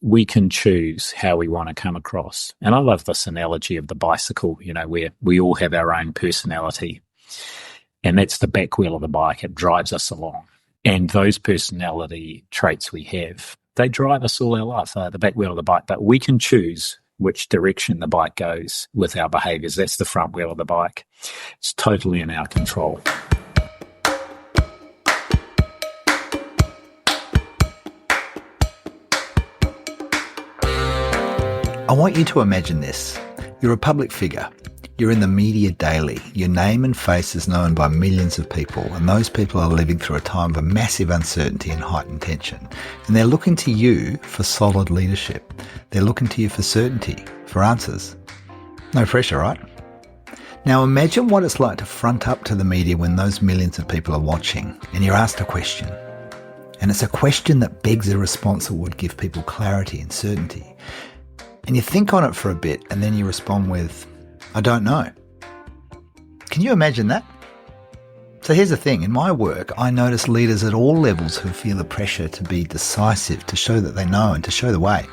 we can choose how we want to come across. And I love this analogy of the bicycle, where we all have our own personality. And that's the back wheel of the bike. It drives us along. And those personality traits we have, they drive us all our life, the back wheel of the bike. But we can choose which direction the bike goes with our behaviours. That's the front wheel of the bike. It's totally in our control. I want you to imagine this. You're a public figure. You're in the media daily. Your name and face is known by millions of people, and those people are living through a time of massive uncertainty and heightened tension. And they're looking to you for solid leadership. They're looking to you for certainty, for answers. No pressure, right? Now imagine what it's like to front up to the media when those millions of people are watching and you're asked a question. And it's a question that begs a response that would give people clarity and certainty. And you think on it for a bit and then you respond with, I don't know. Can you imagine that? So here's the thing. In my work, I notice leaders at all levels who feel the pressure to be decisive, to show that they know and to show the way.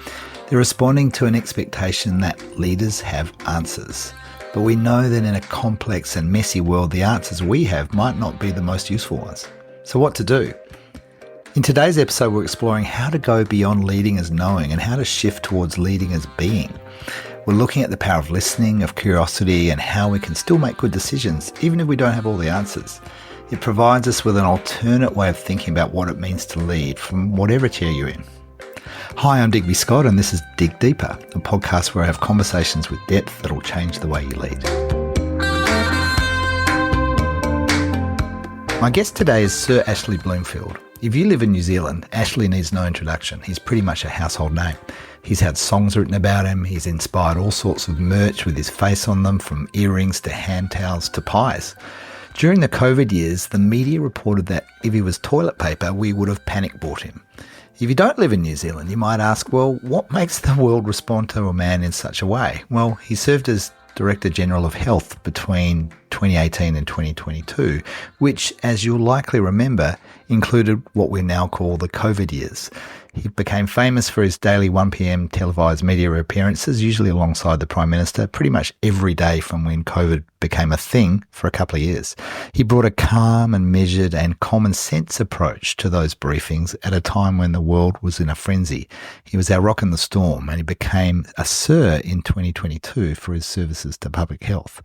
They're responding to an expectation that leaders have answers. But we know that in a complex and messy world, the answers we have might not be the most useful ones. So what to do? In today's episode, we're exploring how to go beyond leading as knowing and how to shift towards leading as being. We're looking at the power of listening, of curiosity, and how we can still make good decisions, even if we don't have all the answers. It provides us with an alternate way of thinking about what it means to lead from whatever chair you're in. Hi, I'm Digby Scott, and this is Dig Deeper, a podcast where I have conversations with depth that will change the way you lead. My guest today is Sir Ashley Bloomfield. If you live in New Zealand, Ashley needs no introduction. He's pretty much a household name. He's had songs written about him. He's inspired all sorts of merch with his face on them, from earrings to hand towels to pies. During the COVID years, the media reported that if he was toilet paper, we would have panic bought him. If you don't live in New Zealand, you might ask, well, what makes the world respond to a man in such a way? Well, he served as Director General of Health between 2018 and 2022, which, as you'll likely remember, included what we now call the COVID years. He became famous for his daily 1 p.m. televised media appearances, usually alongside the Prime Minister, pretty much every day from when COVID became a thing for a couple of years. He brought a calm and measured and common sense approach to those briefings at a time when the world was in a frenzy. He was our rock in the storm, and he became a Sir in 2022 for his services to public health.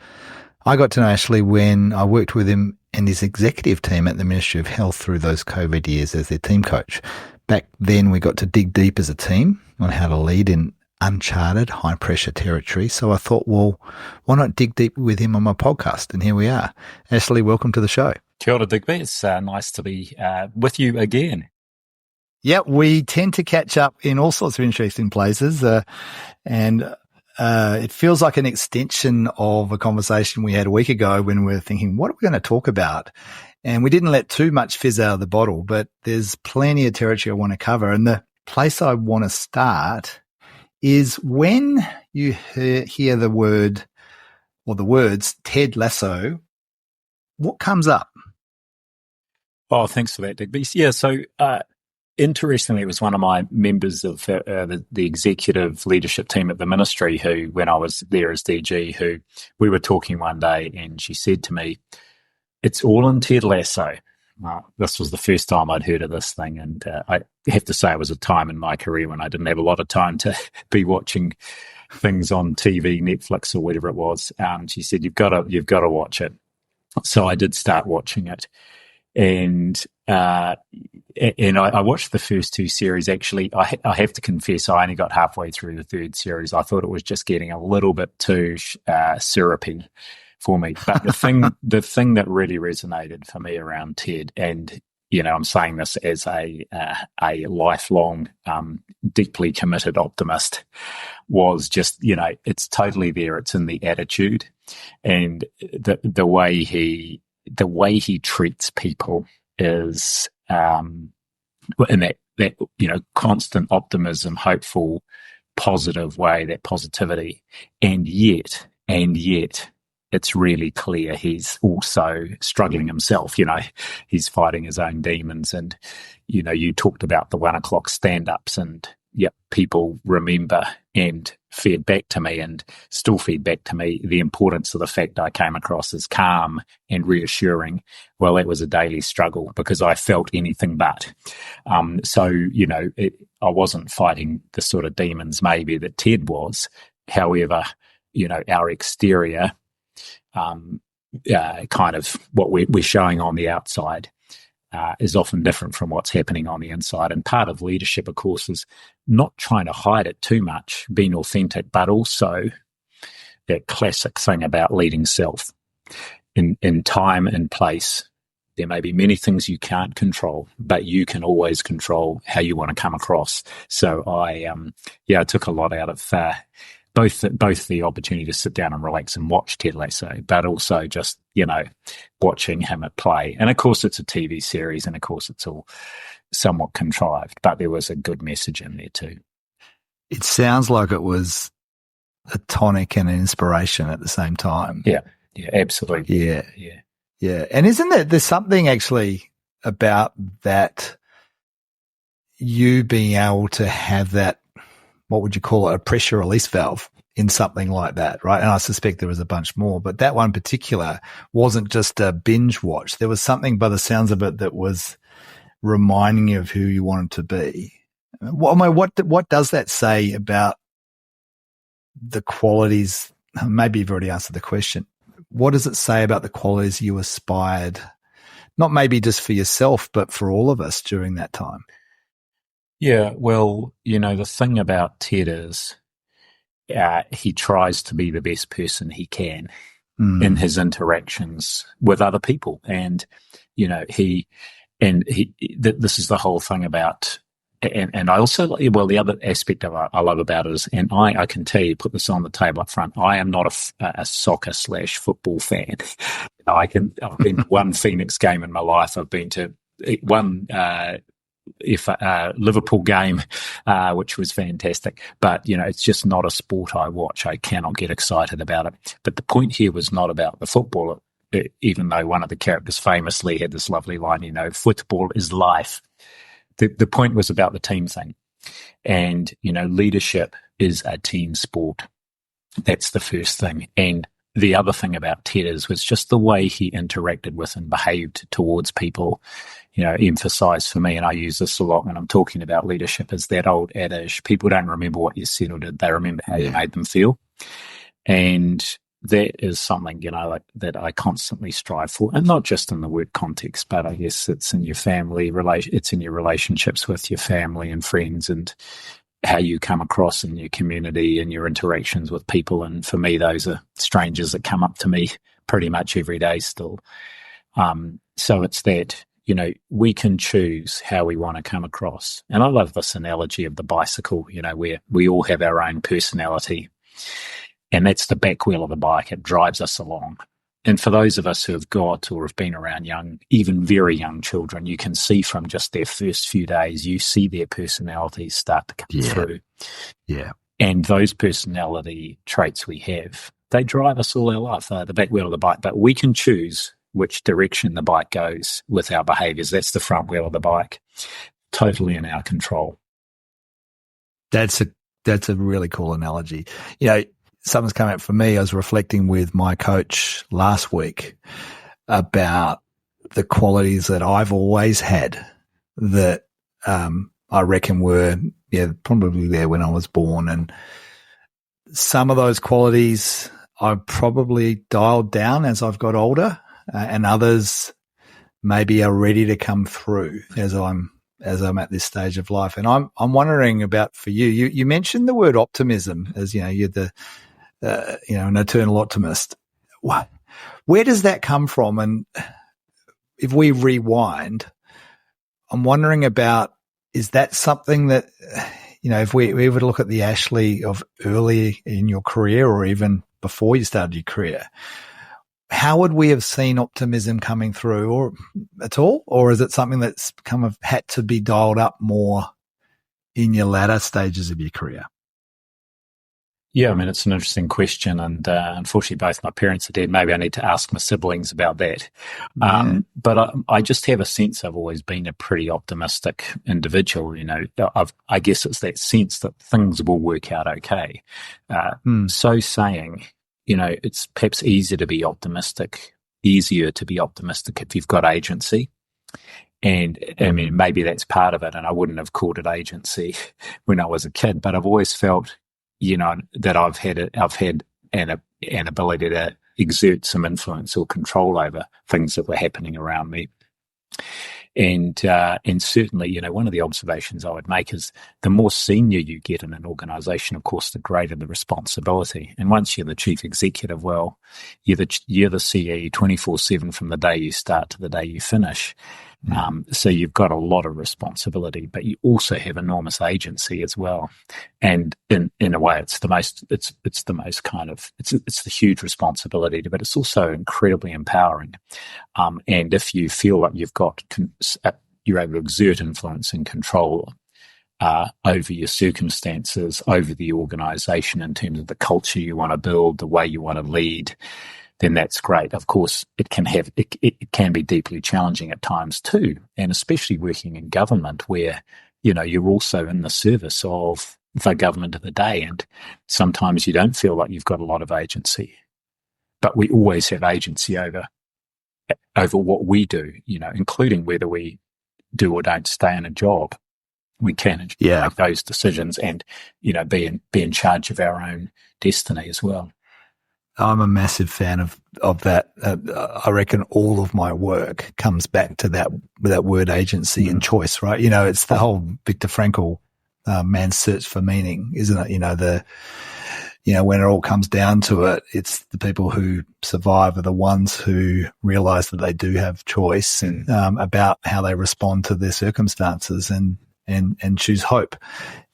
I got to know Ashley when I worked with him and his executive team at the Ministry of Health through those COVID years as their team coach. Back then, we got to dig deep as a team on how to lead in uncharted, high-pressure territory. So I thought, well, why not dig deep with him on my podcast? And here we are. Ashley, welcome to the show. Kia ora, Digby. It's nice to be with you again. Yeah, we tend to catch up in all sorts of interesting places. And it feels like an extension of a conversation we had a week ago when we were thinking, what are we going to talk about? And we didn't let too much fizz out of the bottle, but there's plenty of territory I want to cover. And the place I want to start is when you hear the word or the words Ted Lasso, what comes up? Oh, thanks for that, Digby. Yeah, so interestingly, it was one of my members of the executive leadership team at the ministry who, when I was there as DG, who we were talking one day and she said to me, it's all in Ted Lasso. This was the first time I'd heard of this thing, and I have to say it was a time in my career when I didn't have a lot of time to be watching things on TV, Netflix or whatever it was. She said, you've got to watch it. So I did start watching it, and I watched the first two series. Actually, I have to confess, I only got halfway through the third series. I thought it was just getting a little bit too syrupy for me. But the thing that really resonated for me around Ted, and I'm saying this as a lifelong, deeply committed optimist, was just it's totally there. It's in the attitude and the way he treats people is in that constant optimism, hopeful, positive way, that positivity, and yet it's really clear he's also struggling himself. He's fighting his own demons. And, you talked about the 1 o'clock stand-ups, and people remember and fed back to me and still feed back to me the importance of the fact I came across as calm and reassuring. Well, it was a daily struggle because I felt anything but. I wasn't fighting the sort of demons maybe that Ted was. However, our exterior, kind of what we're showing on the outside, is often different from what's happening on the inside. And part of leadership, of course, is not trying to hide it too much, being authentic, but also that classic thing about leading self. In time and place, there may be many things you can't control, but you can always control how you want to come across. So I took a lot out of both the opportunity to sit down and relax and watch Ted Lasso, but also just, watching him at play. And of course it's a TV series, and of course it's all somewhat contrived, but there was a good message in there too. It sounds like it was a tonic and an inspiration at the same time. Yeah, absolutely. Yeah. And isn't there's something actually about that, you being able to have that, what would you call it, a pressure release valve in something like that, right? And I suspect there was a bunch more, but that one particular wasn't just a binge watch. There was something by the sounds of it that was reminding you of who you wanted to be. What does that say about the qualities? Maybe you've already answered the question. What does it say about the qualities you aspired, not maybe just for yourself, but for all of us during that time? Yeah, well, the thing about Ted is he tries to be the best person he can in his interactions with other people. And, this is the whole thing about, and I also, the other aspect of I love about it is, and I can tell you, put this on the table up front, I am not a soccer/football fan. I've been to one Phoenix game in my life. I've been to one Liverpool game, which was fantastic. But, it's just not a sport I watch. I cannot get excited about it. But the point here was not about the football, even though one of the characters famously had this lovely line, football is life. The point was about the team thing. And, leadership is a team sport. That's the first thing. And the other thing about Ted was just the way he interacted with and behaved towards people, emphasized for me, and I use this a lot when I'm talking about leadership, is that old adage, people don't remember what you said or did, they remember how you made them feel. And that is something, that I constantly strive for, and not just in the work context, but I guess it's in your family, it's in your relationships with your family and friends, and how you come across in your community and your interactions with people. And for me, those are strangers that come up to me pretty much every day still. So it's that, we can choose how we want to come across. And I love this analogy of the bicycle, where we all have our own personality, and that's the back wheel of the bike. It drives us along. And for those of us who have got or have been around young, even very young children, you can see from just their first few days, you see their personalities start to come through. Yeah. And those personality traits we have, they drive us all our life, the back wheel of the bike. But we can choose which direction the bike goes with our behaviours. That's the front wheel of the bike. Totally in our control. That's a really cool analogy. Something's come out for me. I was reflecting with my coach last week about the qualities that I've always had that I reckon were probably there when I was born. And some of those qualities I've probably dialed down as I've got older, and others maybe are ready to come through as I'm at this stage of life. And I'm wondering about for you. You mentioned the word optimism as you're an eternal optimist. Where does that come from? And if we rewind, I'm wondering about, is that something that, if we were to look at the Ashley of early in your career or even before you started your career, how would we have seen optimism coming through or at all? Or is it something that's kind of had to be dialed up more in your latter stages of your career? Yeah, I mean, it's an interesting question, and unfortunately, both my parents are dead. Maybe I need to ask my siblings about that. Yeah. But I just have a sense I've always been a pretty optimistic individual. I guess it's that sense that things will work out okay. So saying, it's perhaps easier to be optimistic, easier to be optimistic if you've got agency. And I mean, maybe that's part of it. And I wouldn't have called it agency when I was a kid, but I've always felt, that I've had an ability to exert some influence or control over things that were happening around me. And certainly, one of the observations I would make is the more senior you get in an organisation, of course, the greater the responsibility. And once you're the chief executive, well, you're the CE 24/7 from the day you start to the day you finish. So you've got a lot of responsibility, but you also have enormous agency as well. And in a way, it's the huge responsibility, but it's also incredibly empowering. And if you feel like you're able to exert influence and control over your circumstances, over the organisation in terms of the culture you want to build, the way you want to lead, then that's great. Of course, it can be deeply challenging at times too, and especially working in government where, you're also in the service of the government of the day, and sometimes you don't feel like you've got a lot of agency. But we always have agency over what we do, including whether we do or don't stay in a job. We can make those decisions and, be in charge of our own destiny as well. I'm a massive fan of that. I reckon all of my work comes back to that word agency and choice, right? It's the whole Viktor Frankl, man's search for meaning, isn't it? When it all comes down to it, it's the people who survive are the ones who realize that they do have choice about how they respond to their circumstances and choose hope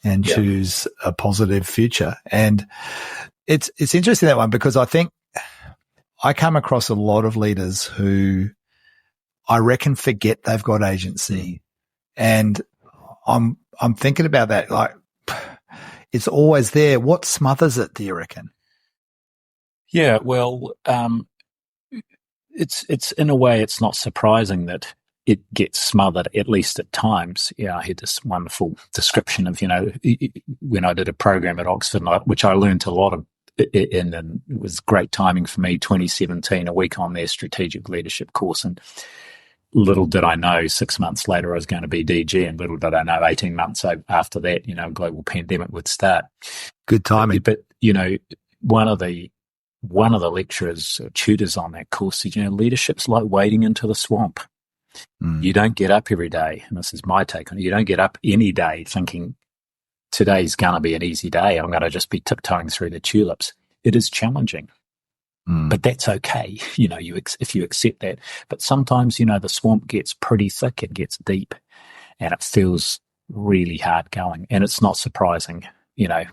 and choose a positive future. And it's interesting, that one, because I think I come across a lot of leaders who I reckon forget they've got agency. And I'm thinking about that, like, it's always there. What smothers it, do you reckon? Yeah, well, it's in a way, it's not surprising that it gets smothered, at least at times. I had this wonderful description of, when I did a program at Oxford, which I learned a lot of, and it was great timing for me, 2017, a week on their strategic leadership course. And little did I know 6 months later I was going to be DG, and little did I know 18 months after that, a global pandemic would start. Good timing. But one of the lecturers or tutors on that course said, leadership's like wading into the swamp. You don't get up every day, and this is my take on it, you don't get up any day thinking today's going to be an easy day, I'm going to just be tiptoeing through the tulips. It is challenging. But that's okay, if you accept that. But sometimes, the swamp gets pretty thick, it gets deep, and it feels really hard going. And it's not surprising,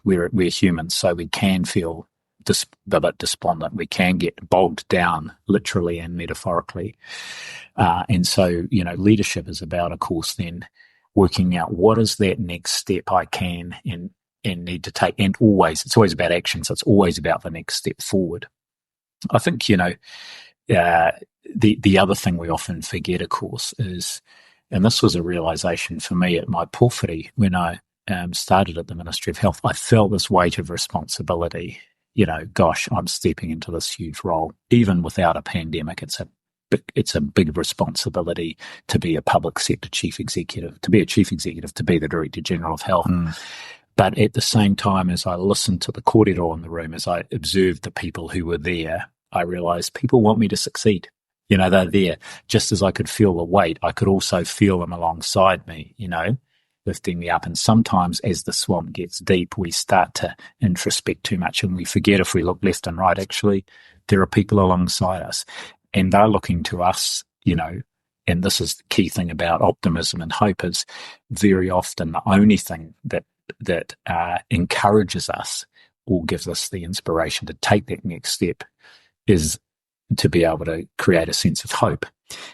we're humans, so we can feel a bit despondent. We can get bogged down, literally and metaphorically. And so, leadership is about, of course, then working out what is that next step I can and need to take. And it's always about action, so it's always about the next step forward. I think, the other thing we often forget, of course, is, and this was a realization for me at my porphyry when I started at the Ministry of Health, I felt this weight of responsibility. Gosh, I'm stepping into this huge role. Even without a pandemic, it's a big responsibility to be a public sector chief executive, to be the Director General of Health. But at the same time, as I listened to the kōrero in the room, as I observed the people who were there, I realized people want me to succeed. They're there. Just as I could feel the weight, I could also feel them alongside me, lifting me up. And sometimes as the swamp gets deep, we start to introspect too much and we forget, if we look left and right, actually, there are people alongside us and they're looking to us, and this is the key thing about optimism and hope, is very often the only thing that encourages us or gives us the inspiration to take that next step is to be able to create a sense of hope.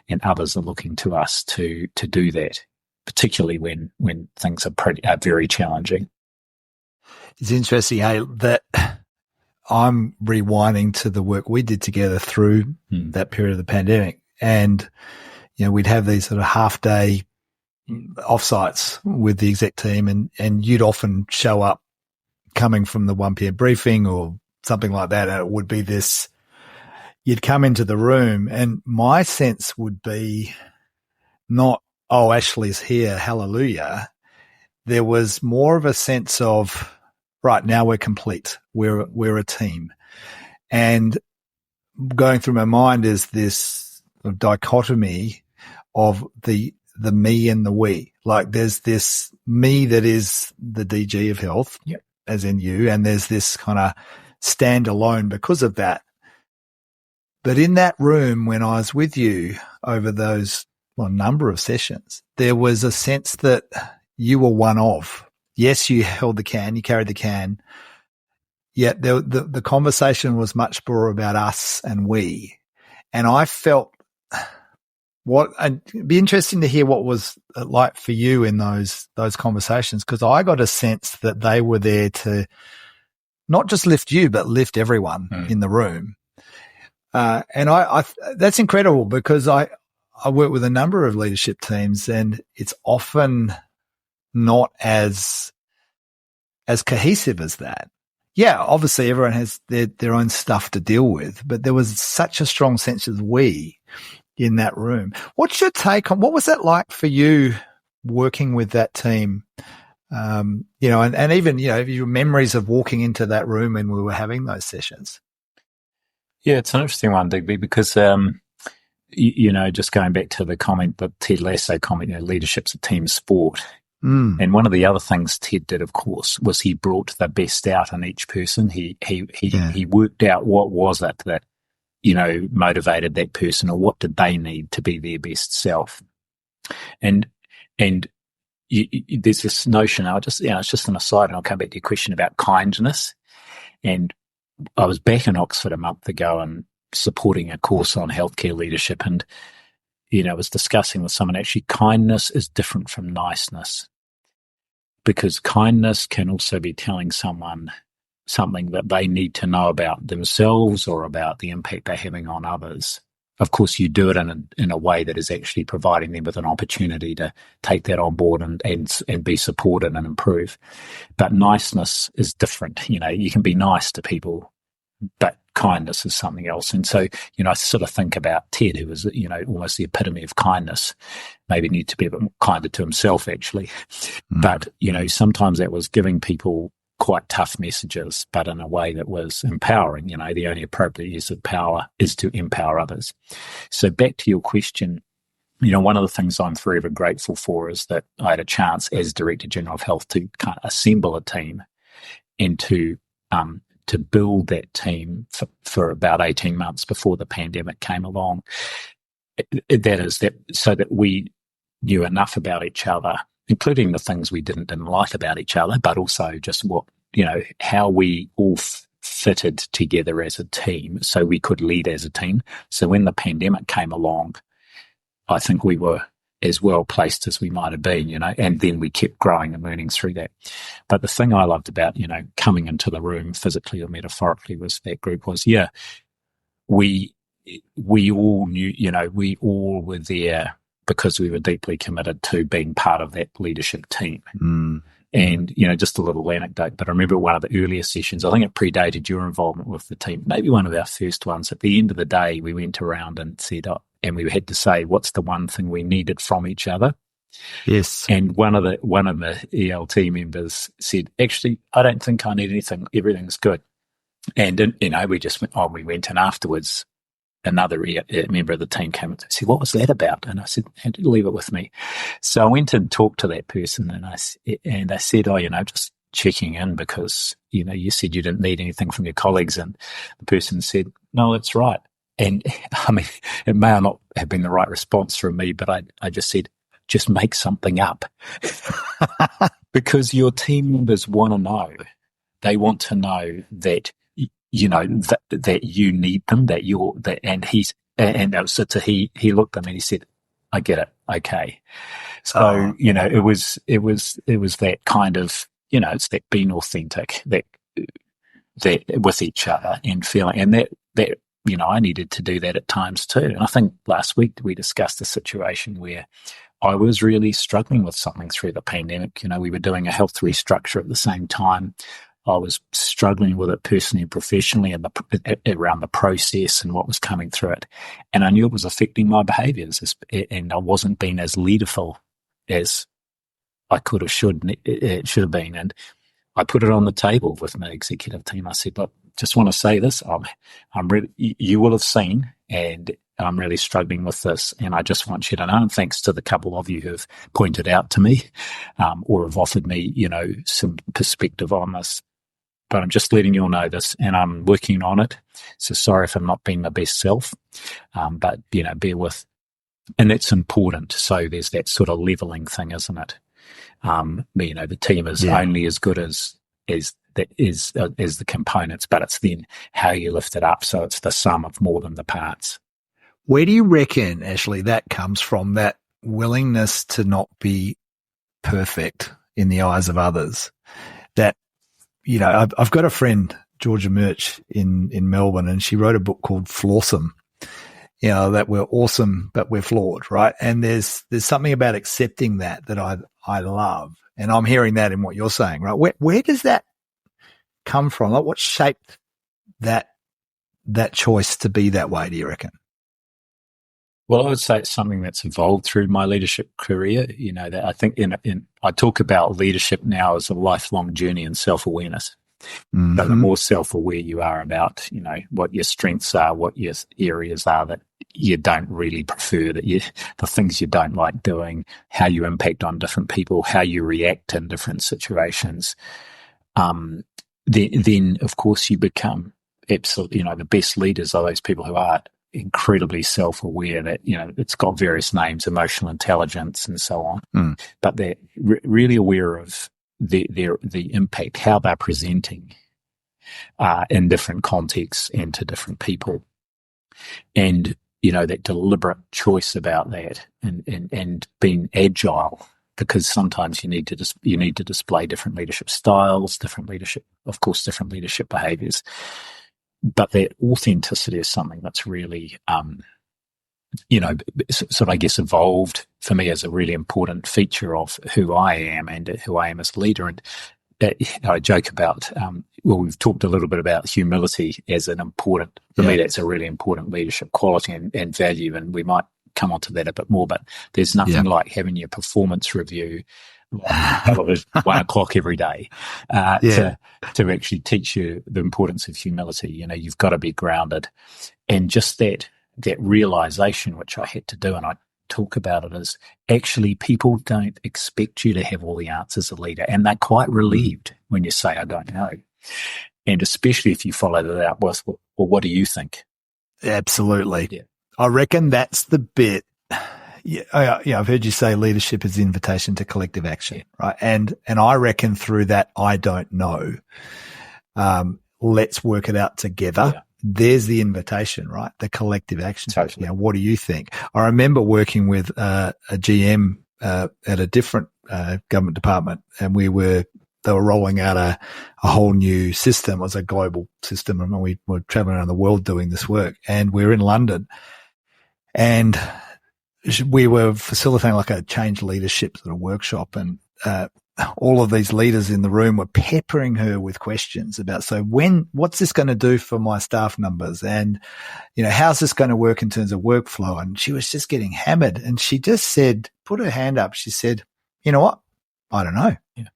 And others are looking to us to do that, particularly when things are very challenging. It's interesting, hey, that I'm rewinding to the work we did together through that period of the pandemic. And, we'd have these sort of half-day offsites with the exec team, and you'd often show up coming from the 1 p.m. briefing or something like that, and it would be this, you'd come into the room and my sense would be not, oh, Ashley's here, hallelujah. There was more of a sense of, right, now we're complete. We're a team. And going through my mind is this dichotomy of the me and the we. Like there's this me that is the DG of health, as in you, and there's this kind of standalone because of that. But in that room, when I was with you over those number of sessions, there was a sense that you were one of. Yes, you held the can, you carried the can, yet the conversation was much more about us and we. And I felt it'd be interesting to hear what was like for you in those conversations, because I got a sense that they were there to not just lift you, but lift everyone in the room. And I that's incredible, because I work with a number of leadership teams, and it's often not as cohesive as that. Yeah, obviously everyone has their own stuff to deal with, but there was such a strong sense of we in that room. What's your take on, what was that like for you working with that team? And even, your memories of walking into that room when we were having those sessions. Yeah, it's an interesting one, Digby, because, just going back to the comment, the Ted Lasso comment, leadership's a team sport. And one of the other things Ted did, of course, was he brought the best out in each person. He worked out what was it that, motivated that person, or what did they need to be their best self. And there's this notion, it's just an aside, and I'll come back to your question about kindness. And I was back in Oxford a month ago and supporting a course on healthcare leadership, and I was discussing with someone, actually kindness is different from niceness, because kindness can also be telling someone something that they need to know about themselves or about the impact they're having on others. Of course, you do it in a way that is actually providing them with an opportunity to take that on board and be supported and improve. But niceness is different. You can be nice to people, but kindness is something else. And so, I sort of think about Ted, who was, almost the epitome of kindness, maybe need to be a bit more kinder to himself, actually. But, sometimes that was giving people quite tough messages, but in a way that was empowering. The only appropriate use of power is to empower others. So back to your question, one of the things I'm forever grateful for is that I had a chance as Director General of Health to kind of assemble a team and to build that team for about 18 months before the pandemic came along. So that we knew enough about each other, including the things we didn't like about each other, but also just what, how we all fitted together as a team so we could lead as a team. So when the pandemic came along, I think we were as well placed as we might have been, and then we kept growing and learning through that. But the thing I loved about, coming into the room physically or metaphorically was that group was, we all knew, we all were there because we were deeply committed to being part of that leadership team. And, just a little anecdote, but I remember one of the earlier sessions, I think it predated your involvement with the team, maybe one of our first ones. At the end of the day, we went around and said, and we had to say, what's the one thing we needed from each other? Yes. And one of the ELT members said, actually, I don't think I need anything. Everything's good. And, we just went on, we went, and afterwards, another member of the team came and said, what was that about? And I said, leave it with me. So I went and talked to that person, and I said, just checking in because, you said you didn't need anything from your colleagues. And the person said, no, that's right. And I mean, it may not have been the right response from me, but I just said, just make something up. Because your team members want to know. They want to know that, that you need them, he looked at me and he said, I get it. Okay. So, it was that kind of, it's that being authentic, that that with each other and feeling, and that I needed to do that at times too. And I think last week we discussed a situation where I was really struggling with something through the pandemic. We were doing a health restructure at the same time. I was struggling with it personally and professionally, and around the process and what was coming through it. And I knew it was affecting my behaviours, and I wasn't being as leaderful as I could or should have been. And I put it on the table with my executive team. I said, look, just want to say this. I'm really, you will have seen, and I'm really struggling with this. And I just want you to know, and thanks to the couple of you who have pointed out to me, or have offered me, some perspective on this. But I'm just letting you all know this, and I'm working on it. So sorry if I'm not being my best self, but, bear with. And that's important. So there's that sort of leveling thing, isn't it? The team is only as good as the components, but it's then how you lift it up. So it's the sum of more than the parts. Where do you reckon, Ashley, that comes from, that willingness to not be perfect in the eyes of others? That, I've got a friend, Georgia Murch, in Melbourne, and she wrote a book called Flawsome. That we're awesome, but we're flawed, right? And there's something about accepting that I love. And I'm hearing that in what you're saying, right? Where does that come from? Like, what shaped that choice to be that way, do you reckon? Well, I would say it's something that's evolved through my leadership career. That I think I talk about leadership now as a lifelong journey in self-awareness. Mm-hmm. So the more self-aware you are about, what your strengths are, what your areas are that you don't really prefer, the things you don't like doing, how you impact on different people, how you react in different situations, then of course you become absolutely, the best leaders are those people who are incredibly self-aware, that, it's got various names, emotional intelligence and so on, but they're really aware of the impact, how they're presenting in different contexts and to different people. And, that deliberate choice about that, and being agile, because sometimes you need to display different leadership styles, different leadership behaviors. But that authenticity is something that's really, sort of, I guess, evolved for me as a really important feature of who I am and who I am as a leader. And I joke about, we've talked a little bit about humility as an important, for me, that's a really important leadership quality and value. And we might come onto that a bit more, but there's nothing like having your performance review at 1:00 every day to actually teach you the importance of humility. You've got to be grounded, and just that realization, which I had to do, and I talk about it, is actually people don't expect you to have all the answers as a leader, and they're quite relieved when you say, I don't know. And especially if you follow that up with, well, what do you think? Absolutely. Yeah. I reckon that's the bit. I've heard you say leadership is the invitation to collective action, right? And I reckon through that, I don't know. Let's work it out together. Yeah. There's the invitation, right? The collective action. Totally. What do you think? I remember working with a GM at a different government department, and they were rolling out a whole new system. It was a global system, and we were traveling around the world doing this work. And we were in London, and we were facilitating like a change leadership sort of workshop, and all of these leaders in the room were peppering her with questions about, what's this going to do for my staff numbers? And, how's this going to work in terms of workflow? And she was just getting hammered. And she just said, put her hand up. She said, you know what? I don't know. Yeah.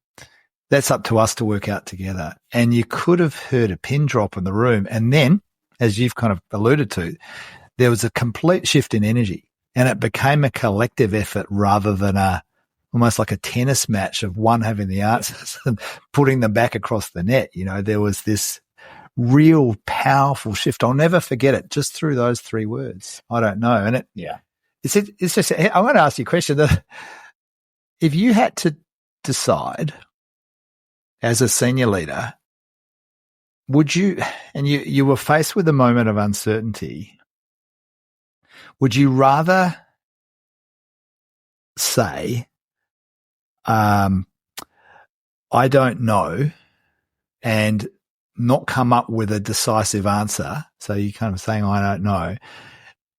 That's up to us to work out together. And you could have heard a pin drop in the room. And then, as you've kind of alluded to, there was a complete shift in energy, and it became a collective effort rather than almost like a tennis match of one having the answers and putting them back across the net. There was this real powerful shift. I'll never forget it, just through those 3 words. I don't know. And it's just, I want to ask you a question. If you had to decide as a senior leader, would you, and you were faced with a moment of uncertainty, would you rather say, I don't know, and not come up with a decisive answer, so you're kind of saying, I don't know,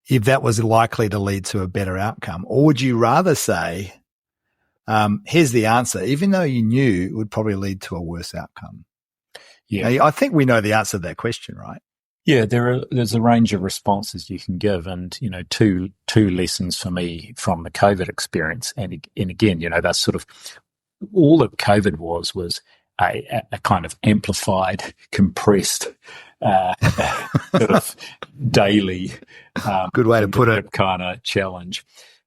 if that was likely to lead to a better outcome? Or would you rather say, here's the answer, even though you knew it would probably lead to a worse outcome? Yeah. Now, I think we know the answer to that question, right? Yeah, there's a range of responses you can give, and two lessons for me from the COVID experience, and again, that's sort of all that COVID was a kind of amplified, compressed, sort of daily, good way to put it, kind of challenge.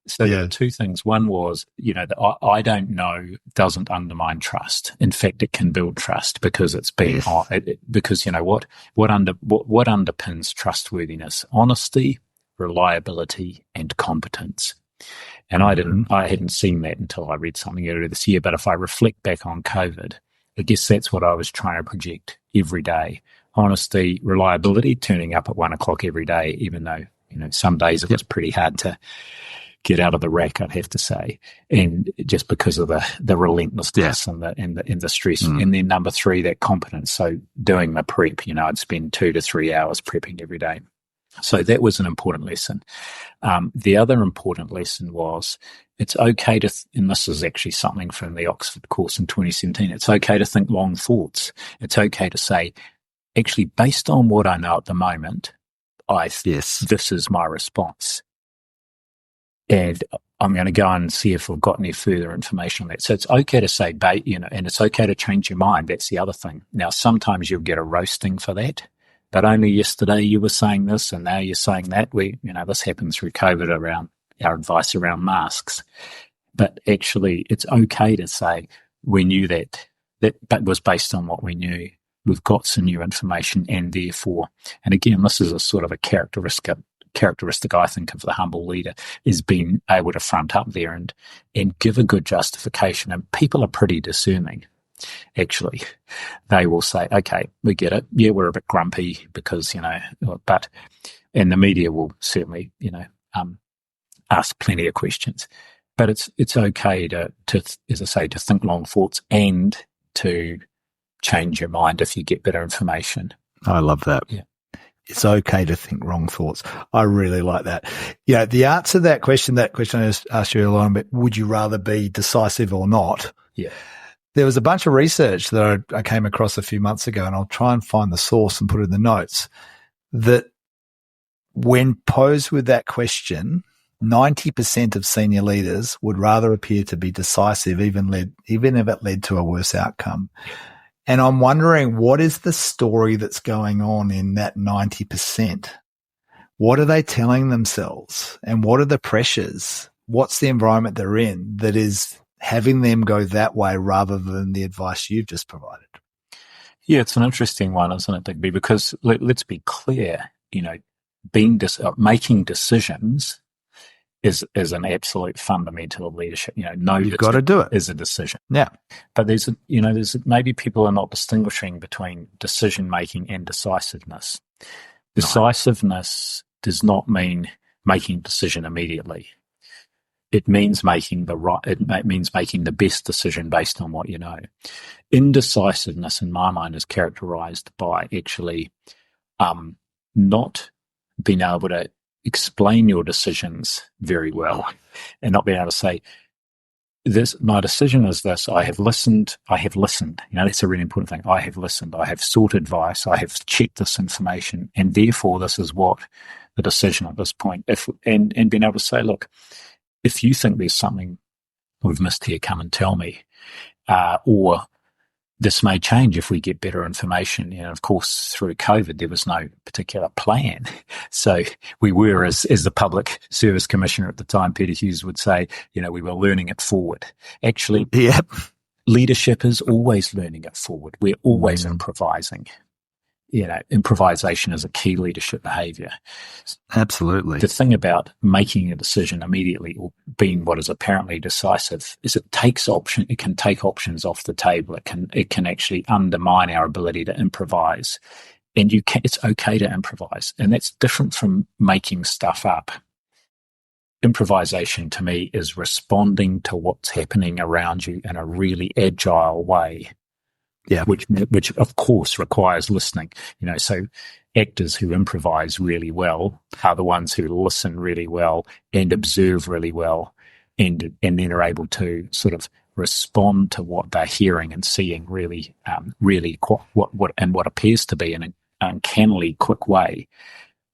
So there were two things. One was, that I don't know doesn't undermine trust. In fact, it can build trust because it's been because what underpins trustworthiness: honesty, reliability, and competence. And I hadn't seen that until I read something earlier this year. But if I reflect back on COVID, I guess that's what I was trying to project every day: honesty, reliability, turning up at 1:00 every day, even though some days it was pretty hard to get out of the rack, I'd have to say, and just because of the relentlessness and the stress. And then number 3, that competence. So doing the prep, I'd spend 2 to 3 hours prepping every day. So that was an important lesson. The other important lesson was it's okay to, and this is actually something from the Oxford course in 2017, it's okay to think long thoughts. It's okay to say, actually, based on what I know at the moment, this is my response. And I'm going to go and see if we've got any further information on that. So it's okay to say, and it's okay to change your mind. That's the other thing. Now, sometimes you'll get a roasting for that, but only yesterday you were saying this and now you're saying that. This happened through COVID around our advice around masks. But actually, it's okay to say we knew that was based on what we knew. We've got some new information, and therefore, and again, this is a sort of a characteristic, I think, of the humble leader, is being able to front up there and give a good justification. And people are pretty discerning, actually. They will say, okay, we get it. Yeah, we're a bit grumpy because, and the media will certainly, ask plenty of questions. But it's okay to, as I say, to think long thoughts and to change your mind if you get better information. I love that. Yeah. It's okay to think wrong thoughts. I really like that. Yeah, the answer to that question I just asked you earlier on, but would you rather be decisive or not? Yeah. There was a bunch of research that I came across a few months ago, and I'll try and find the source and put it in the notes, that when posed with that question, 90% of senior leaders would rather appear to be decisive, even if it led to a worse outcome. And I'm wondering, what is the story that's going on in that 90%? What are they telling themselves? And what are the pressures? What's the environment they're in that is having them go that way rather than the advice you've just provided? Yeah, it's an interesting one, isn't it, Digby? Because let's be clear, making decisions is an absolute fundamental of leadership. You've got to do it. Is a decision. Yeah. But there's maybe people are not distinguishing between decision making and decisiveness. Decisiveness does not mean making a decision immediately. It means making the best decision based on what you know. Indecisiveness, in my mind, is characterized by actually not being able to explain your decisions very well and not being able to say, my decision is this, I have listened. That's a really important thing. I have listened, I have sought advice, I have checked this information, and therefore this is what the decision at this point, and being able to say, look, if you think there's something we've missed here, come and tell me, or this may change if we get better information. Of course, through COVID, there was no particular plan. So we were, as the Public Service Commissioner at the time, Peter Hughes, would say, we were learning it forward. Actually, leadership is always learning it forward. We're always improvising. Improvisation is a key leadership behavior. Absolutely. The thing about making a decision immediately or being what is apparently decisive is it can take options off the table. It can actually undermine our ability to improvise. And it's okay to improvise. And that's different from making stuff up. Improvisation to me is responding to what's happening around you in a really agile way. Yeah. which of course requires listening. So actors who improvise really well are the ones who listen really well and observe really well, and then are able to sort of respond to what they're hearing and seeing really, what appears to be an uncannily quick way.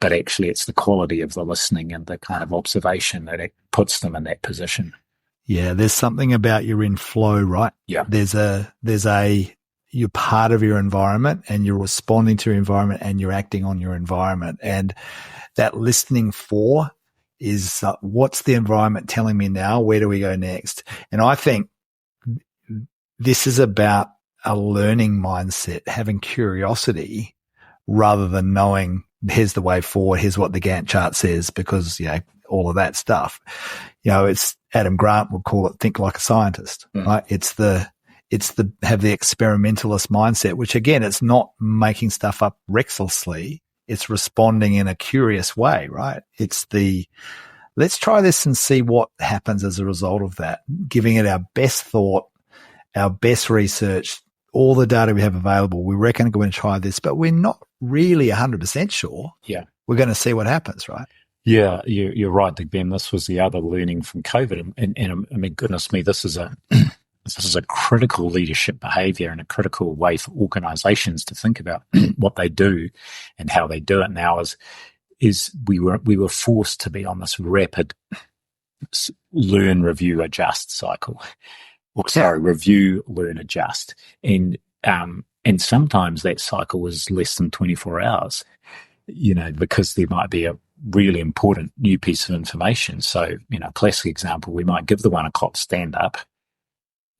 But actually, it's the quality of the listening and the kind of observation that it puts them in that position. Yeah, there's something about you're in flow, right? Yeah. You're part of your environment and you're responding to your environment and you're acting on your environment. And that listening for is what's the environment telling me now? Where do we go next? And I think this is about a learning mindset, having curiosity rather than knowing here's the way forward, here's what the Gantt chart says, because, all of that stuff. It's Adam Grant would call it think like a scientist, right? It's the have the experimentalist mindset, which again, it's not making stuff up recklessly. It's responding in a curious way, right? It's let's try this and see what happens as a result of that, giving it our best thought, our best research, all the data we have available. We reckon we're going to try this, but we're not really 100% sure. Yeah. We're going to see what happens, right? Yeah, you're right, Ben. This was the other learning from COVID. And I mean, goodness me, this is a critical leadership behavior and a critical way for organizations to think about what they do and how they do it now is we were forced to be on this rapid learn, review, adjust cycle. Review, learn, adjust. And sometimes that cycle was less than 24 hours, because there might be a really important new piece of information. So, classic example, we might give the 1 o'clock stand up.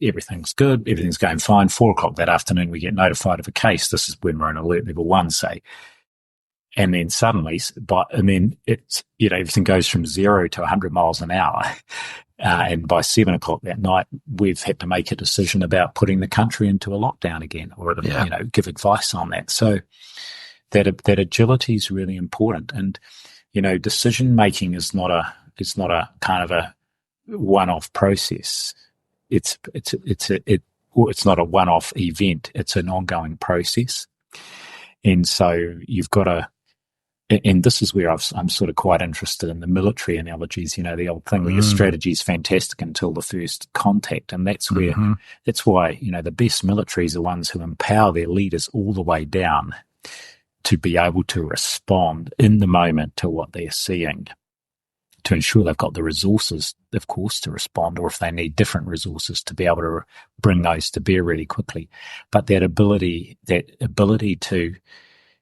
Everything's good. Everything's going fine. 4 o'clock that afternoon, we get notified of a case. This is when we're in alert level 1, say. And then suddenly, it's, everything goes from 0 to 100 miles an hour. And by 7 o'clock that night, we've had to make a decision about putting the country into a lockdown again, or, give advice on that. So that agility is really important. And, decision making is not a kind of a one-off process. It's not a one-off event. It's an ongoing process. And so you've got to, and this is where I'm sort of quite interested in the military analogies, the old thing where your strategy is fantastic until the first contact. And that's where, that's why, the best militaries are ones who empower their leaders all the way down to be able to respond in the moment to what they're seeing, to ensure they've got the resources, of course, to respond, or if they need different resources to be able to bring those to bear really quickly. But that ability to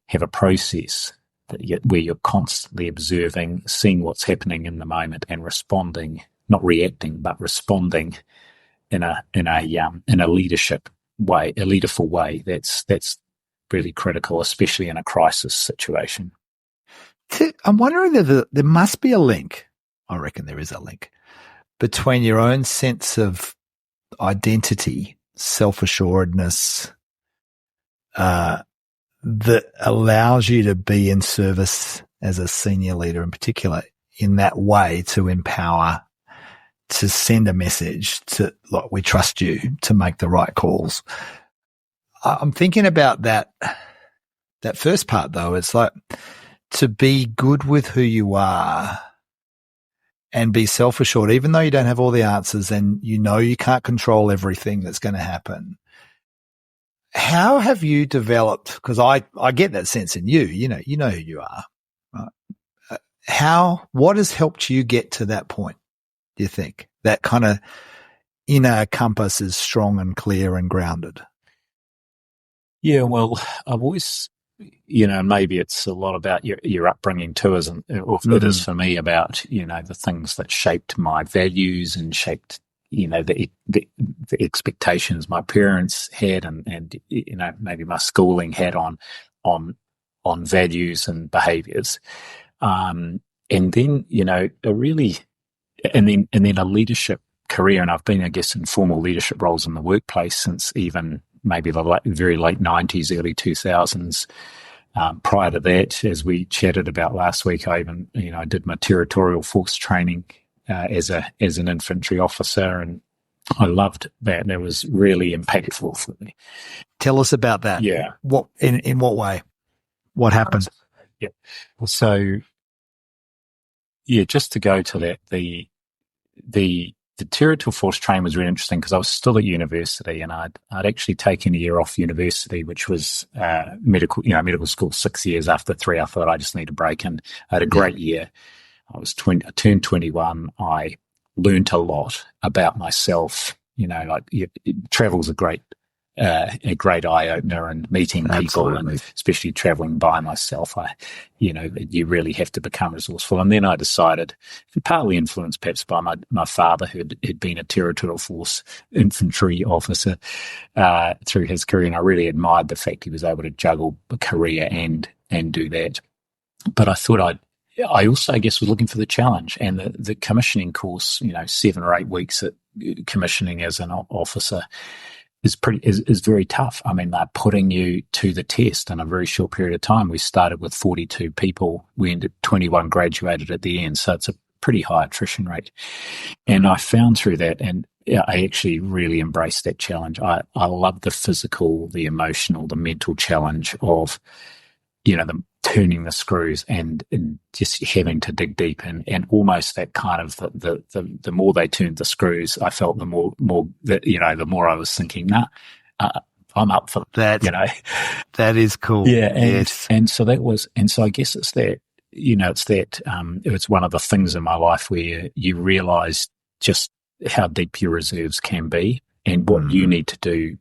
have a process where you're constantly observing, seeing what's happening in the moment and responding, not reacting, but responding in a leadership way, a leaderful way. That's really critical, especially in a crisis situation. I'm wondering if there must be a link. I reckon there is a link between your own sense of identity, self-assuredness, that allows you to be in service as a senior leader in particular in that way, to empower, to send a message to, like, we trust you to make the right calls. I'm thinking about that first part though. It's like to be good with who you are and be self-assured, even though you don't have all the answers and you can't control everything that's going to happen. How have you developed? Because I get that sense in you. You know who you are. Right? What has helped you get to that point? Do you think that kind of inner compass is strong and clear and grounded? Yeah, well, I've always, maybe it's a lot about your upbringing too, isn't it? Or it is for me about, the things that shaped my values and shaped, the expectations my parents had and maybe my schooling had on values and behaviors. And then, and then a leadership career. And I've been, I guess, in formal leadership roles in the workplace since even maybe the very late 90s, early 2000s. Prior to that, as we chatted about last week, I even, I did my territorial force training as an infantry officer, and I loved that. That was really impactful for me. Tell us about that. Yeah. What in what way? What happened? Yeah. So, yeah, just to go to that, the territorial force training was really interesting because I was still at university, and I'd actually taken a year off university, which was medical school, 6 years. After 3, I thought I just need a break, and I had a great year. I turned 21. I learned a lot about myself. Travel's a great eye opener, and meeting people, and especially traveling by myself. You really have to become resourceful. And then I decided, partly influenced perhaps by my father, who had been a territorial force infantry officer through his career, and I really admired the fact he was able to juggle a career and do that. But I thought I also, I guess, was looking for the challenge, and the commissioning course, 7 or 8 weeks at commissioning as an officer is very tough. I mean, they're putting you to the test in a very short period of time. We started with 42 people. We ended 21 graduated at the end. So it's a pretty high attrition rate. And I found through that, and I actually really embraced that challenge. I love the physical, the emotional, the mental challenge of, the turning the screws and just having to dig deep, and almost that kind of the more they turned the screws, I felt the more the more I was thinking, I'm up for that. That is cool. Yeah, and so I guess it's that, it's one of the things in my life where you realise just how deep your reserves can be, and what you need to do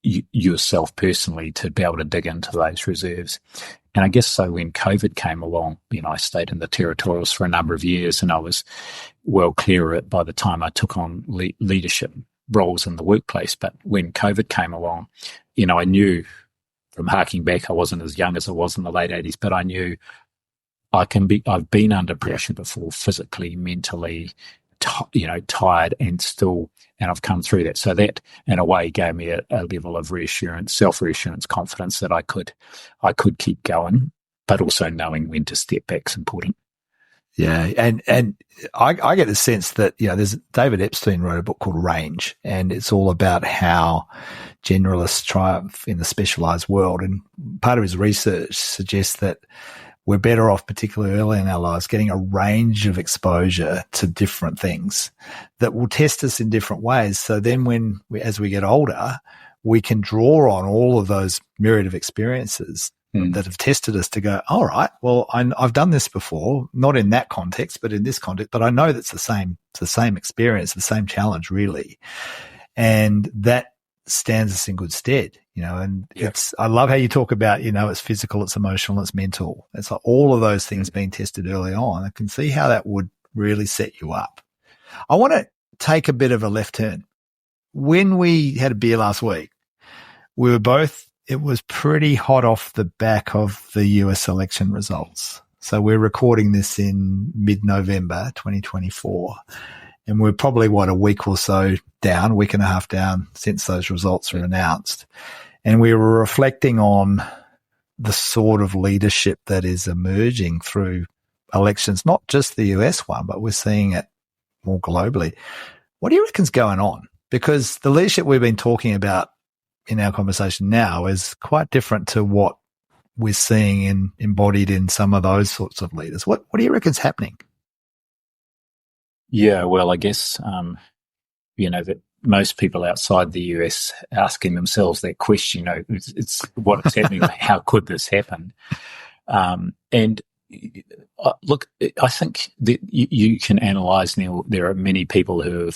yourself personally to be able to dig into those reserves. And I guess so when COVID came along, I stayed in the territorials for a number of years, and I was well clear of it by the time I took on leadership roles in the workplace. But when COVID came along, I knew from harking back, I wasn't as young as I was in the late 80s, but I knew I've been under pressure before, physically, mentally, tired, and I've come through that. So that, in a way, gave me a level of reassurance, self-reassurance, confidence that I could keep going, but also knowing when to step back is important. Yeah, and I get the sense that, there's David Epstein wrote a book called Range, and it's all about how generalists triumph in the specialized world. And part of his research suggests that we're better off, particularly early in our lives, getting a range of exposure to different things that will test us in different ways. So then as we get older, we can draw on all of those myriad of experiences that have tested us to go, all right, well, I've done this before, not in that context, but in this context, but I know that's the same experience, the same challenge, really. And that stands us in good stead, and I love how you talk about, it's physical, it's emotional, it's mental. It's like all of those things being tested early on. I can see how that would really set you up. I want to take a bit of a left turn. When we had a beer last week, it was pretty hot off the back of the US election results. So we're recording this in mid-November 2024. And we're probably, a week or so down, week and a half down since those results were announced. And we were reflecting on the sort of leadership that is emerging through elections, not just the US one, but we're seeing it more globally. What do you reckon's going on? Because the leadership we've been talking about in our conversation now is quite different to what we're seeing embodied in some of those sorts of leaders. What do you reckon's happening? Yeah, well, I guess, that most people outside the US asking themselves that question, it's what's happening, how could this happen? And look, I think that you can analyse, Neil, there are many people who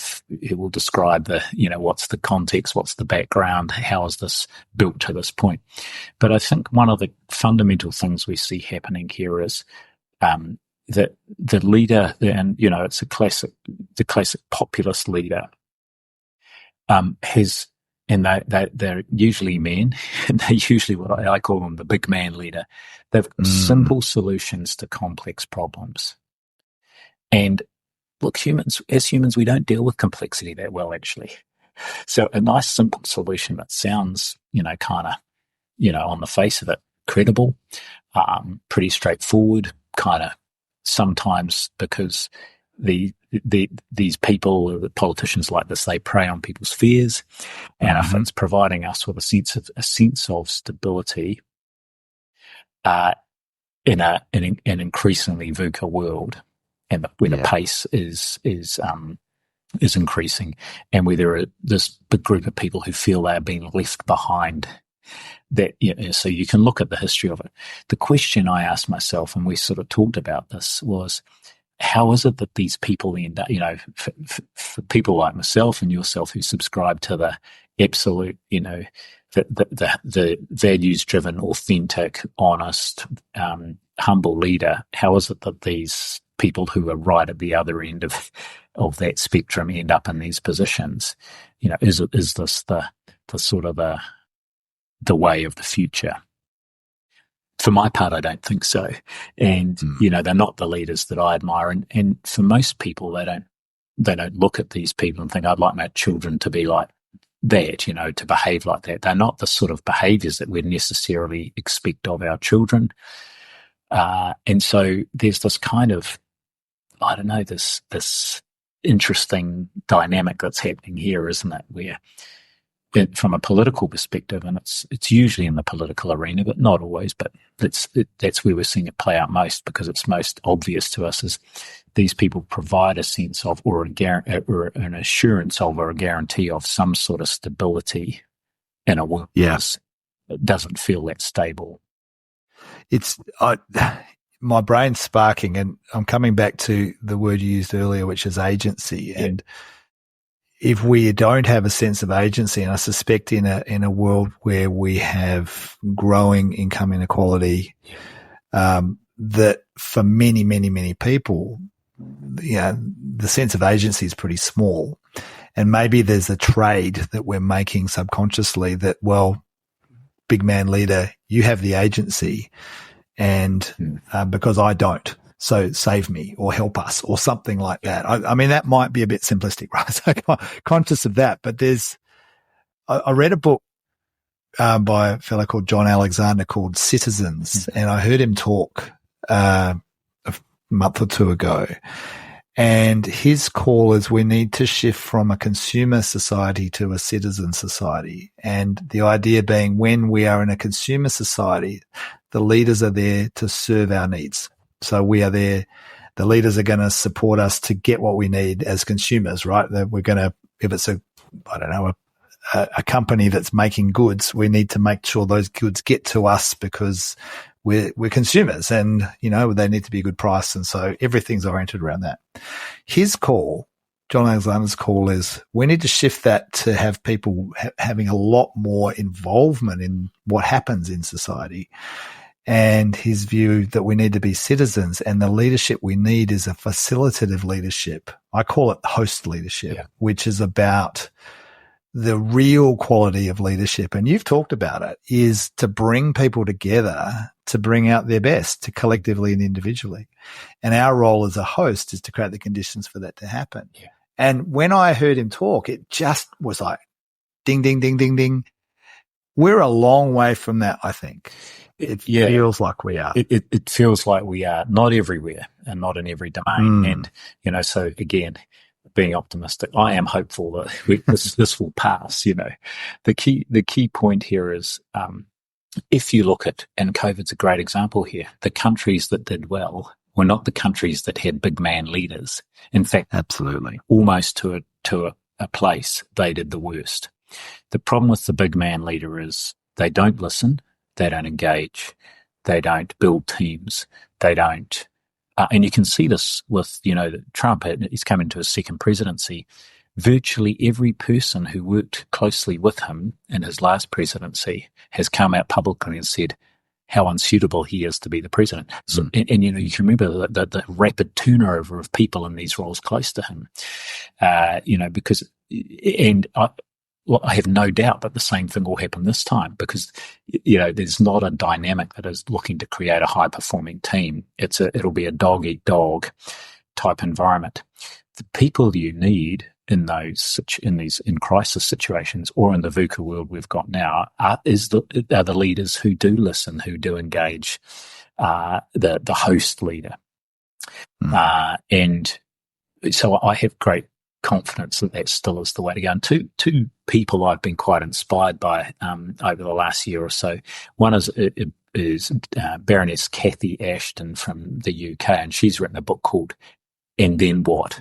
will describe what's the context, what's the background, how is this built to this point. But I think one of the fundamental things we see happening here is that the leader, and it's the classic populist leader, they're usually men, and they're usually what I call them the big man leader. They've got simple solutions to complex problems. And look, as humans, we don't deal with complexity that well, actually. So a nice simple solution that sounds, kind of, on the face of it, credible, pretty straightforward, kind of sometimes because the these people, the politicians like this, they prey on people's fears, and if it's providing us with a sense of stability, in an increasingly VUCA world, and where the pace is increasing, and where there are this big group of people who feel they are being left behind. That, so you can look at the history of it. The question I asked myself, and we sort of talked about this, was how is it that these people end up, for people like myself and yourself who subscribe to the absolute, the values-driven, authentic, honest, humble leader, how is it that these people who are right at the other end of that spectrum end up in these positions? Is this the sort of the way of the future? For my part, I don't think so. And, they're not the leaders that I admire. And for most people, they don't look at these people and think, I'd like my children to be like that, to behave like that. They're not the sort of behaviors that we'd necessarily expect of our children. And so there's this kind of, I don't know, this interesting dynamic that's happening here, isn't it? Where, from a political perspective, and it's usually in the political arena, but not always, but that's where we're seeing it play out most, because it's most obvious to us, is these people provide a sense of, or an assurance of, or a guarantee of some sort of stability in a world that doesn't feel that stable. My brain's sparking, and I'm coming back to the word you used earlier, which is agency. And if we don't have a sense of agency, and I suspect in a world where we have growing income inequality, that for many, many, many people, the sense of agency is pretty small. And maybe there's a trade that we're making subconsciously that, well, big man leader, you have the agency, and because I don't. So save me or help us or something like that. I mean, that might be a bit simplistic, right? So I'm conscious of that. But I read a book by a fellow called John Alexander called Citizens, and I heard him talk a month or two ago. And his call is we need to shift from a consumer society to a citizen society. And the idea being, when we are in a consumer society, the leaders are there to serve our needs. So we are there. The leaders are going to support us to get what we need as consumers, right? That we're going to, if it's a company that's making goods, we need to make sure those goods get to us because we're consumers, and, they need to be a good price. And so everything's oriented around that. His call, John Alexander's call, is we need to shift that to have people having a lot more involvement in what happens in society. And his view that we need to be citizens, and the leadership we need is a facilitative leadership. I call it host leadership, which is about the real quality of leadership. And you've talked about it, is to bring people together to bring out their best, to collectively and individually. And our role as a host is to create the conditions for that to happen. Yeah. And when I heard him talk, it just was like ding, ding, ding, ding, ding. We're a long way from that, I think. It feels like we are. It feels like we are, not everywhere and not in every domain. And, so again, being optimistic, I am hopeful that this will pass. The key point here is, if you look at, and COVID's a great example here, the countries that did well were not the countries that had big man leaders. In fact, absolutely, almost to a place, they did the worst. The problem with the big man leader is they don't listen. They don't engage. They don't build teams. They don't, and you can see this with, Trump. He's come into his second presidency. Virtually every person who worked closely with him in his last presidency has come out publicly and said how unsuitable he is to be the president. So, and you can remember the rapid turnover of people in these roles close to him, because, and I have no doubt that the same thing will happen this time, because, there's not a dynamic that is looking to create a high-performing team. It'll be a dog-eat-dog type environment. The people you need in crisis situations, or in the VUCA world we've got now, are the leaders who do listen, who do engage, the host leader. And so I have great confidence that still is the way to go. And two people I've been quite inspired by over the last year or so. One is Baroness Cathy Ashton from the UK, and she's written a book called And Then What?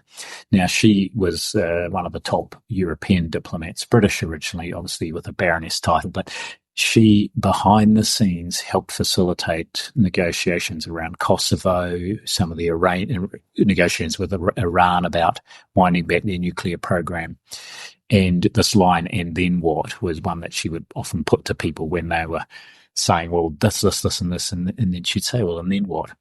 Now, she was one of the top European diplomats, British originally, obviously with a Baroness title, but she, behind the scenes, helped facilitate negotiations around Kosovo, some of the negotiations with Iran about winding back their nuclear program. And this line, "And then what?" was one that she would often put to people when they were saying, well, this, and this, and then she'd say, well, and then what?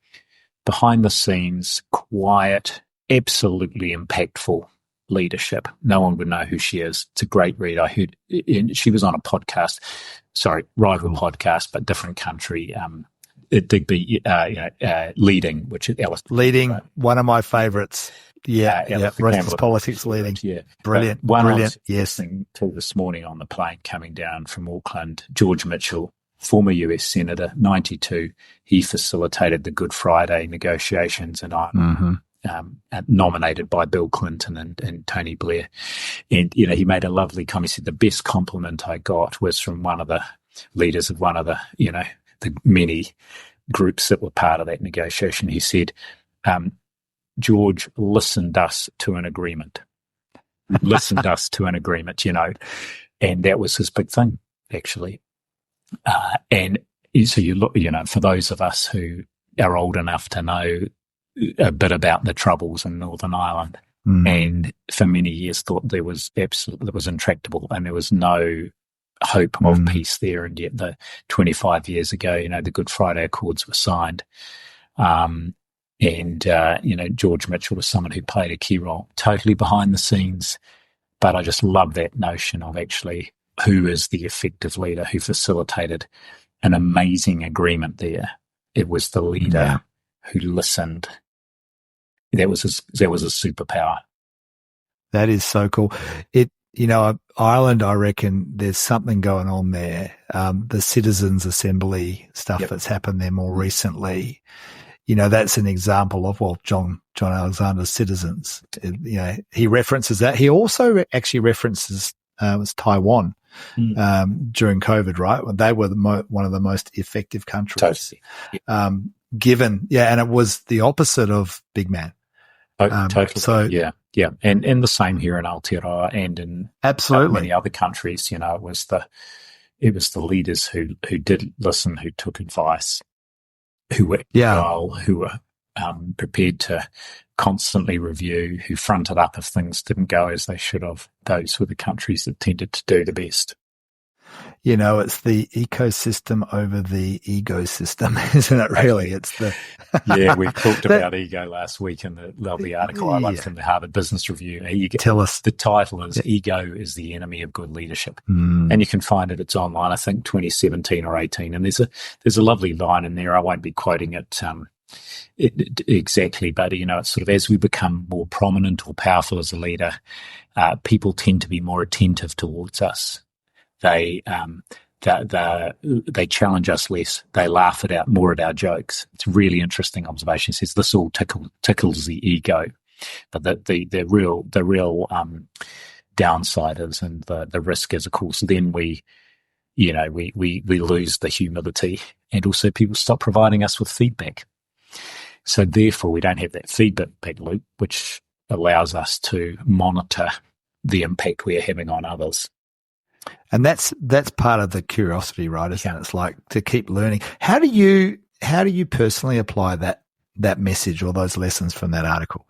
Behind the scenes, quiet, absolutely impactful leadership. No one would know who she is. It's a great read. I heard she was on a podcast, rival podcast, but different country. Digby, Leading, which is Alice. Leading, right? One of my favourites. Yeah, Rest is Politics Leading. Yeah, brilliant. Yes. Till this morning on the plane coming down from Auckland, George Mitchell, former US Senator, 92. He facilitated the Good Friday negotiations, and nominated by Bill Clinton and Tony Blair. And, he made a lovely comment. He said, the best compliment I got was from one of the leaders of one of the, the many groups that were part of that negotiation. He said, George listened us to an agreement. And that was his big thing, actually. And so you look, for those of us who are old enough to know a bit about the troubles in Northern Ireland, and for many years thought that was intractable and there was no hope of peace there. And yet 25 years ago, the Good Friday Accords were signed. George Mitchell was someone who played a key role, totally behind the scenes. But I just love that notion of actually who is the effective leader who facilitated an amazing agreement there. It was the leader who listened. That was a superpower. That is so cool. Ireland, I reckon there's something going on there. The Citizens Assembly stuff that's happened there more recently, that's an example of, John Alexander's Citizens. He references that. He also actually references was Taiwan during COVID, right? They were one of the most effective countries. Totally. And it was the opposite of Big Man. Totally. So yeah. And the same here in Aotearoa and in many other countries. It was the leaders who did listen, who took advice, who were agile, who were prepared to constantly review, who fronted up if things didn't go as they should have. Those were the countries that tended to do the best. It's the ecosystem over the ego system, isn't it, really? It's the... Yeah, we talked about ego last week in the lovely article I wrote from the Harvard Business Review. Tell us. The title is Ego is the Enemy of Good Leadership. And you can find it. It's online, I think, 2017 or 18. And there's a lovely line in there. I won't be quoting it exactly, but, it's sort of as we become more prominent or powerful as a leader, people tend to be more attentive towards us. They challenge us less. They laugh more at our jokes. It's a really interesting observation. It says this all tickles the ego, but the real downside is, and the risk is, of course, then we lose the humility, and also people stop providing us with feedback. So therefore, we don't have that feedback loop, which allows us to monitor the impact we are having on others. And that's part of the curiosity, right? Isn't it? It's like to keep learning. How do you personally apply that message or those lessons from that article?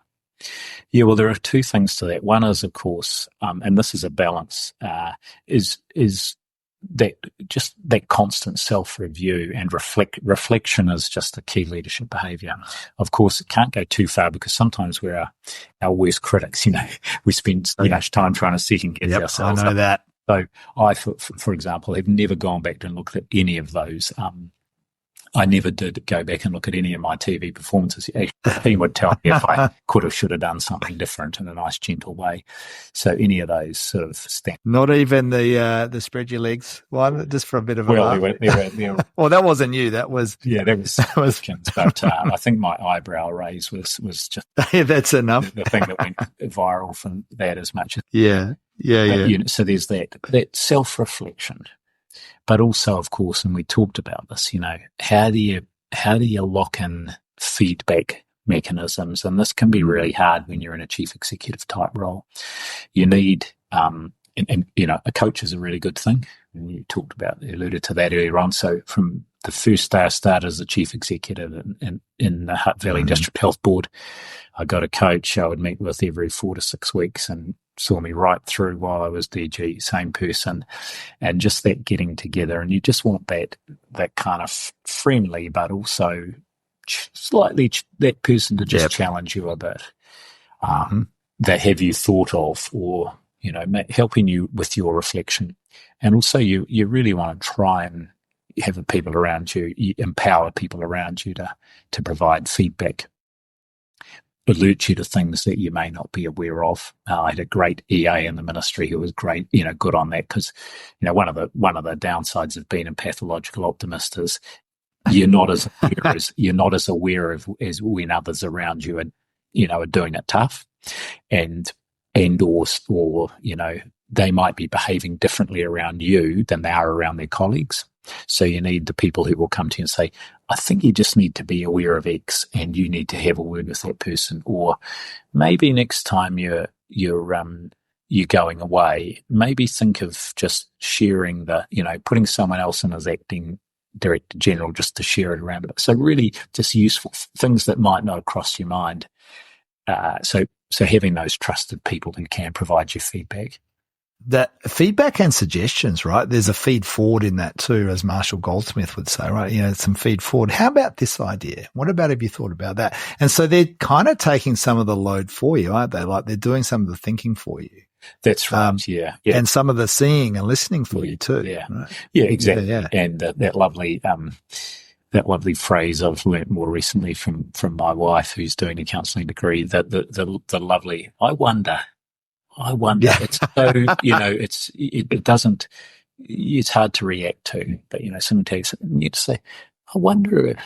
Yeah, well, there are two things to that. One is, of course, and this is a balance, is that just that constant self-review and reflection is just a key leadership behaviour. Of course, it can't go too far because sometimes we're our worst critics. We spend so much time trying to second guess ourselves. I know that. So I, for example, have never gone back and looked at any of those I never did go back and look at any of my TV performances. Actually, the team would tell me if I could have, should have done something different in a nice, gentle way. So any of those sort of Not even the spread your legs one, just for a bit of a laugh. There were well, that wasn't you. That was that was but I think my eyebrow raise was just that's enough. The thing that went viral from that as much as yeah. So there's that self-reflection. But also, of course, and we talked about this, how do you lock in feedback mechanisms? And this can be really hard when you're in a chief executive type role. You need, a coach is a really good thing. And you alluded to that earlier on. So from the first day I started as a chief executive in the Hutt Valley District Health Board, I got a coach I would meet with every 4 to 6 weeks and saw me right through while I was DG, same person, and just that getting together. And you just want that kind of friendly, but also slightly that person to just challenge you a bit. That have you thought of, or helping you with your reflection. And also you really want to try and have people around you, empower people around you to provide feedback, alert you to things that you may not be aware of. I had a great EA in the ministry who was great, good on that, because one of the downsides of being a pathological optimist is you're not as aware of as when others around you are doing it tough, and or they might be behaving differently around you than they are around their colleagues. So you need the people who will come to you and say, I think you just need to be aware of X and you need to have a word with that person. Or maybe next time you're going away, maybe think of just sharing putting someone else in as acting director general just to share it around a bit. So really just useful things that might not have crossed your mind. So having those trusted people who can provide you feedback. That feedback and suggestions, right? There's a feed forward in that too, as Marshall Goldsmith would say, right? Some feed forward. How about this idea? What about, have you thought about that? And so they're kind of taking some of the load for you, aren't they? Like they're doing some of the thinking for you. That's right. Yeah. And some of the seeing and listening for you too. Yeah. Right? Yeah, exactly. Yeah. And that lovely phrase I've learnt more recently from my wife, who's doing a counselling degree, that the lovely, I wonder. Yeah. It's so, it doesn't, it's hard to react to, but, someone takes it and you just say, I wonder,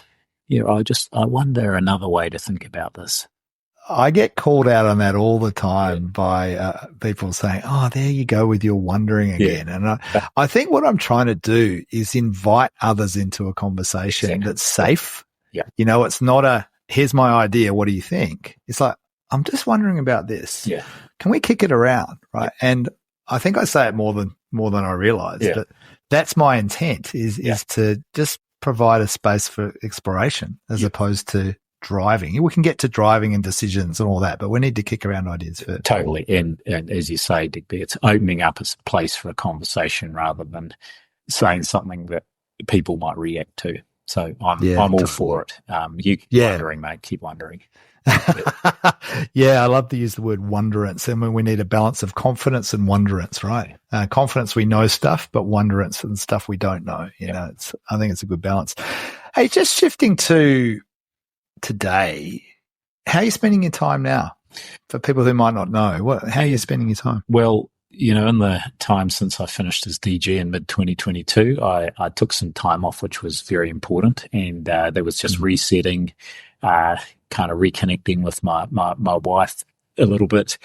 I wonder another way to think about this. I get called out on that all the time by people saying, oh, there you go with your wondering again. Yeah. And I think what I'm trying to do is invite others into a conversation that's safe. Yeah. It's not here's my idea. What do you think? It's like, I'm just wondering about this. Yeah. Can we kick it around? Right. Yeah. And I think I say it more than I realize, but that's my intent is to just provide a space for exploration as opposed to driving. We can get to driving and decisions and all that, but we need to kick around ideas first. Totally. And as you say, Digby, it's opening up as a place for a conversation rather than saying something that people might react to. So I'm all for it. You keep wondering, mate. Keep wondering. Yeah, I love to use the word wonderance. I mean, we need a balance of confidence and wonderance, right? Confidence, we know stuff, but wonderance and stuff we don't know. I think it's a good balance. Hey, just shifting to today, how are you spending your time now? For people who might not know, how are you spending your time? Well, in the time since I finished as DG in mid-2022, I took some time off, which was very important. And there was just resetting, kind of reconnecting with my wife a little bit,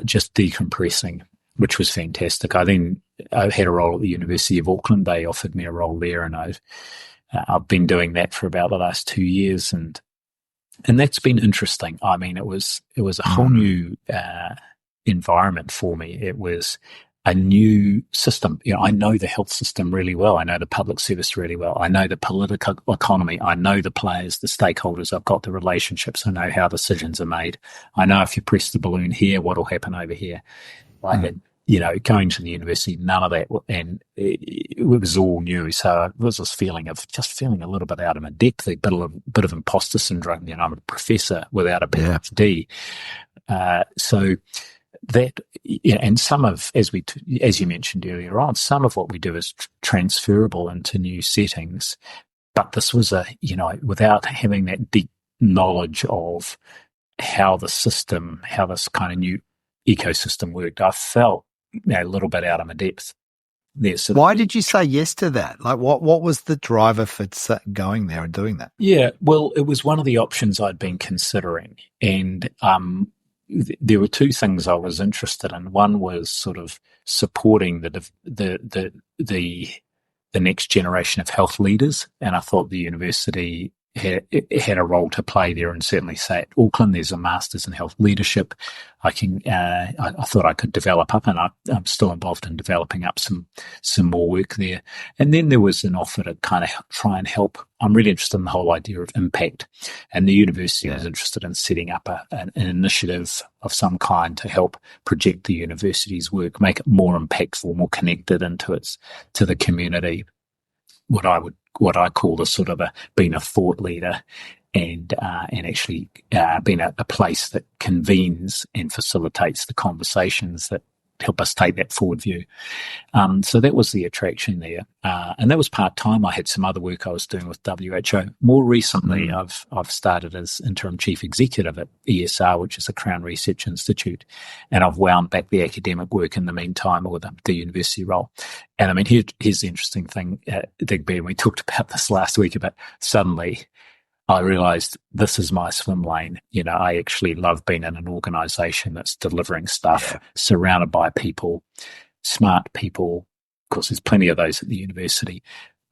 just decompressing, which was fantastic. I had a role at the University of Auckland. They offered me a role there, and I've been doing that for about the last 2 years, and that's been interesting. I mean, it was a whole new environment for me. It was a new system. I know the health system really well. I know the public service really well. I know the political economy. I know the players, the stakeholders. I've got the relationships. I know how decisions are made. I know if you press the balloon here, what will happen over here. I had, going to the university, none of that, and it was all new. So it was this feeling of just feeling a little bit out of my depth, a bit of imposter syndrome. I'm a professor without a PhD. So that, and some of, as you mentioned earlier on, some of what we do is transferable into new settings. but this was without having that deep knowledge of how this kind of new ecosystem worked, I felt a little bit out of my depth there. So why did you say yes to that? Like, what was the driver for going there and doing that? Yeah, well, it was one of the options I'd been considering, and there were two things I was interested in. One was sort of supporting the next generation of health leaders, and I thought the university had a role to play there. And certainly, say at Auckland, there's a Masters in Health Leadership. I thought I could develop up, and I'm still involved in developing up some more work there. And then there was an offer to kind of try and help. I'm really interested in the whole idea of impact, and the university was interested in setting up an initiative of some kind to help project the university's work, make it more impactful, more connected to the community. What I call the sort of being a thought leader, and actually being a place that convenes and facilitates the conversations that help us take that forward view. So that was the attraction there, and that was part time. I had some other work I was doing with WHO. More recently, I've started as interim chief executive at ESR, which is the Crown Research Institute, and I've wound back the academic work in the meantime, or the university role. And I mean, here's the interesting thing, Digby, and we talked about this last week, about suddenly I realized this is my swim lane. I actually love being in an organization that's delivering stuff, surrounded by people, smart people. Of course, there's plenty of those at the university,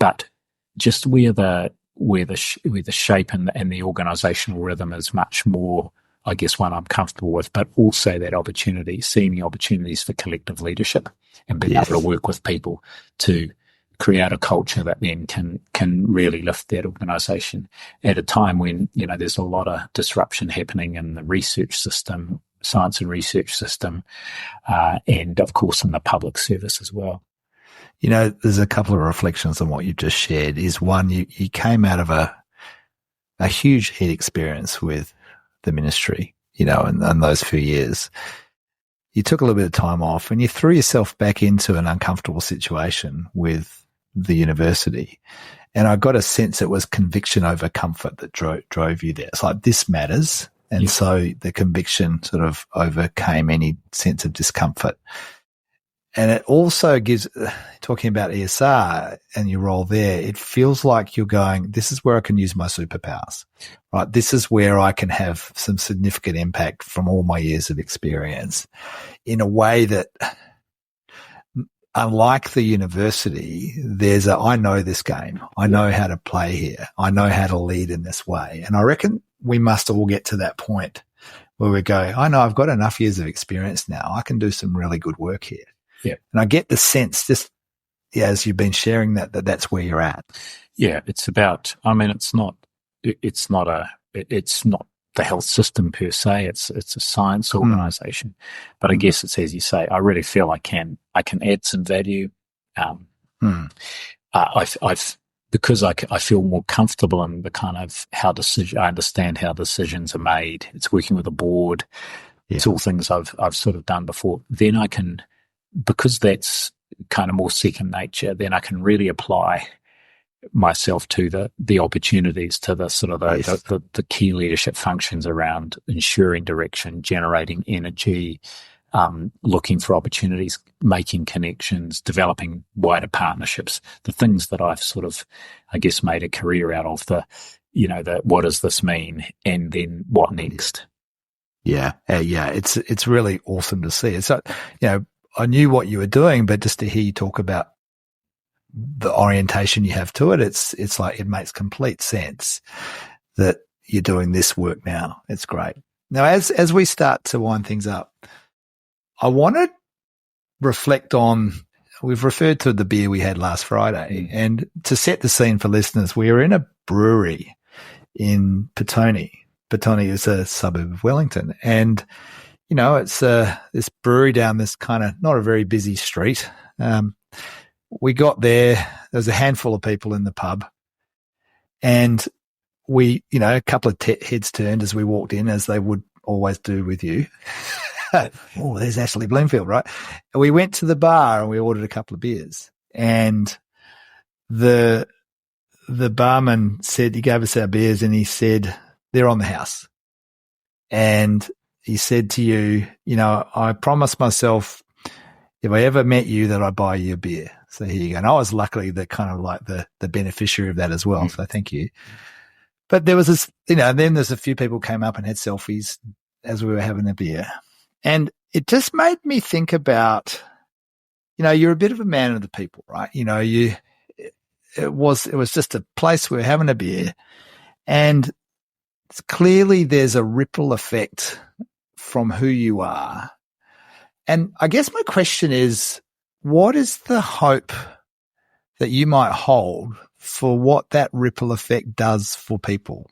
but just where the shape and the organizational rhythm is much more, I guess, one I'm comfortable with, but also that opportunity, seeing the opportunities for collective leadership and being able to work with people to create a culture that then can really lift that organisation at a time when there's a lot of disruption happening in the research system, science and research system, and of course in the public service as well. There's a couple of reflections on what you just shared. Is one, you came out of a huge heat experience with the ministry, and those few years. You took a little bit of time off and you threw yourself back into an uncomfortable situation with the university. And I got a sense it was conviction over comfort that drove you there. It's like, this matters. And so the conviction sort of overcame any sense of discomfort. And it also gives, talking about ESR and your role there, it feels like you're going, this is where I can use my superpowers, right? This is where I can have some significant impact from all my years of experience in a way that, unlike the university, I know this game. I know how to play here. I know how to lead in this way. And I reckon we must all get to that point where we go, I know I've got enough years of experience now. I can do some really good work here. Yeah. And I get the sense as you've been sharing that's where you're at. Yeah. It's about, it's not the health system per se. It's a science organization, but I guess it's, as you say, I really feel I can add some value. Because I feel more comfortable in the kind of I understand how decisions are made. It's working with a board. Yeah. It's all things I've sort of done before. Then I can, because that's kind of more second nature, then I can really apply myself to the opportunities, to the sort of the key leadership functions around ensuring direction, generating energy, looking for opportunities, making connections, developing wider partnerships, the things that I've sort of, I guess, made a career out of, the what does this mean, and then what next? Yeah. It's really awesome to see. It's I knew what you were doing, but just to hear you talk about the orientation you have to it, it's like, it makes complete sense that you're doing this work now. It's great. Now, as we start to wind things up, I want to reflect on, we've referred to the beer we had last Friday, and to set the scene for listeners, we were in a brewery in Petone. Petone is a suburb of Wellington, and it's this brewery down this kind of not a very busy street. We got there was a handful of people in the pub, and we, a couple of heads turned as we walked in, as they would always do with you. Oh, there's Ashley Bloomfield, right? And we went to the bar and we ordered a couple of beers, and the the barman said, he gave us our beers and he said, they're on the house. And he said to you, you know, I promised myself if I ever met you that I'd buy you a beer. So here you go. And I was luckily the kind of like the beneficiary of that as well. So thank you. But there was this, you know, then there's a few people came up and had selfies as we were having a beer. And it just made me think about, you know, you're a bit of a man of the people, right? You know, it was just a place where we're having a beer, and clearly there's a ripple effect from who you are. And I guess my question is, what is the hope that you might hold for what that ripple effect does for people?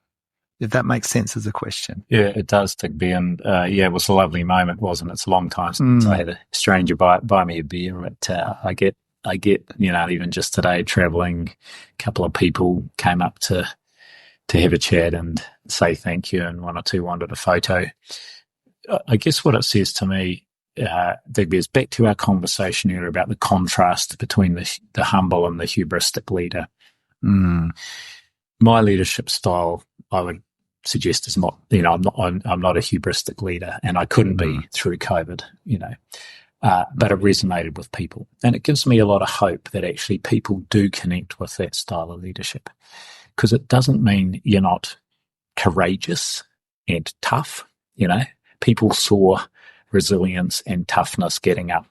If that makes sense as a question. Yeah, it does, Digby. And it was a lovely moment, wasn't it? It's a long time since I had a stranger buy me a beer. But I get, you know, even just today traveling, a couple of people came up to have a chat and say thank you, and one or two wanted a photo. I guess what it says to me, Digby, is back to our conversation earlier about the contrast between the humble and the hubristic leader. My leadership style, I would suggest, is not, you know, I'm not a hubristic leader, and I couldn't be through COVID, you know, but it resonated with people, and it gives me a lot of hope that actually people do connect with that style of leadership, because it doesn't mean you're not courageous and tough. You know, people saw resilience and toughness getting up,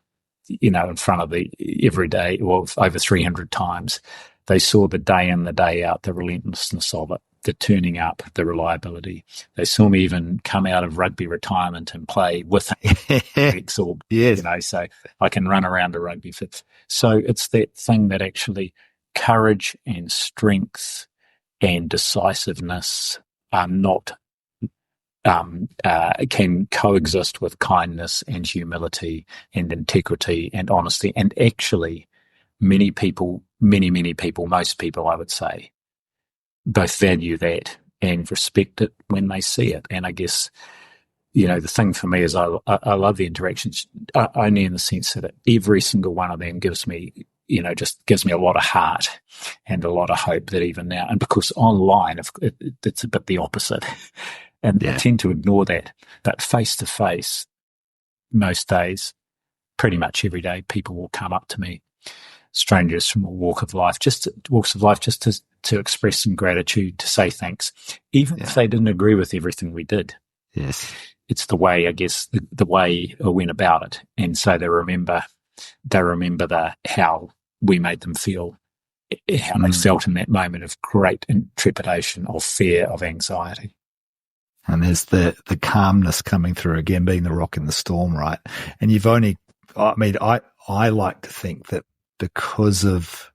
you know, in front of the everyday, well, over 300 times. They saw the day in, the day out, the relentlessness of it, the turning up, the reliability. They saw me even come out of rugby retirement and play with X or, you know, so I can run around a rugby fit. So it's that thing that actually courage and strength and decisiveness are not, can coexist with kindness and humility and integrity and honesty. And actually, many people, most people, I would say, both value that and respect it when they see it. And I guess, you know, the thing for me is I love the interactions, only in the sense that every single one of them gives me, you know, just gives me a lot of heart and a lot of hope that even now, and because online, it's a bit the opposite. And I tend to ignore that. But face to face, most days, pretty much every day, people will come up to me, strangers from all walks of life, just to express some gratitude, to say thanks, even if they didn't agree with everything we did. Yes. It's the way, I guess, the way I went about it. And so they remember how we made them feel, how they felt in that moment of great trepidation, of fear, of anxiety. And there's the calmness coming through, again, being the rock in the storm, right? And you've only, I mean, I like to think that because of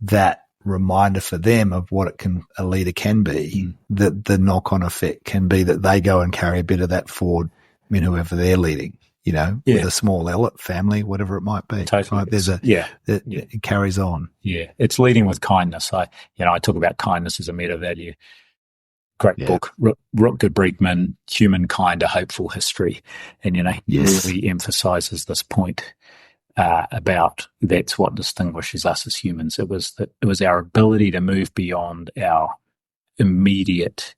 that reminder for them of what a leader can be, that the knock-on effect can be that they go and carry a bit of that forward in whoever they're leading, you know, with a small L, family, whatever it might be. Totally. Right? It carries on. Yeah. It's leading with kindness. I talk about kindness as a meta value. Great book, Rutger Bregman, Humankind, A Hopeful History. And, you know, he really emphasizes this point about that's what distinguishes us as humans. It was our ability to move beyond our immediate,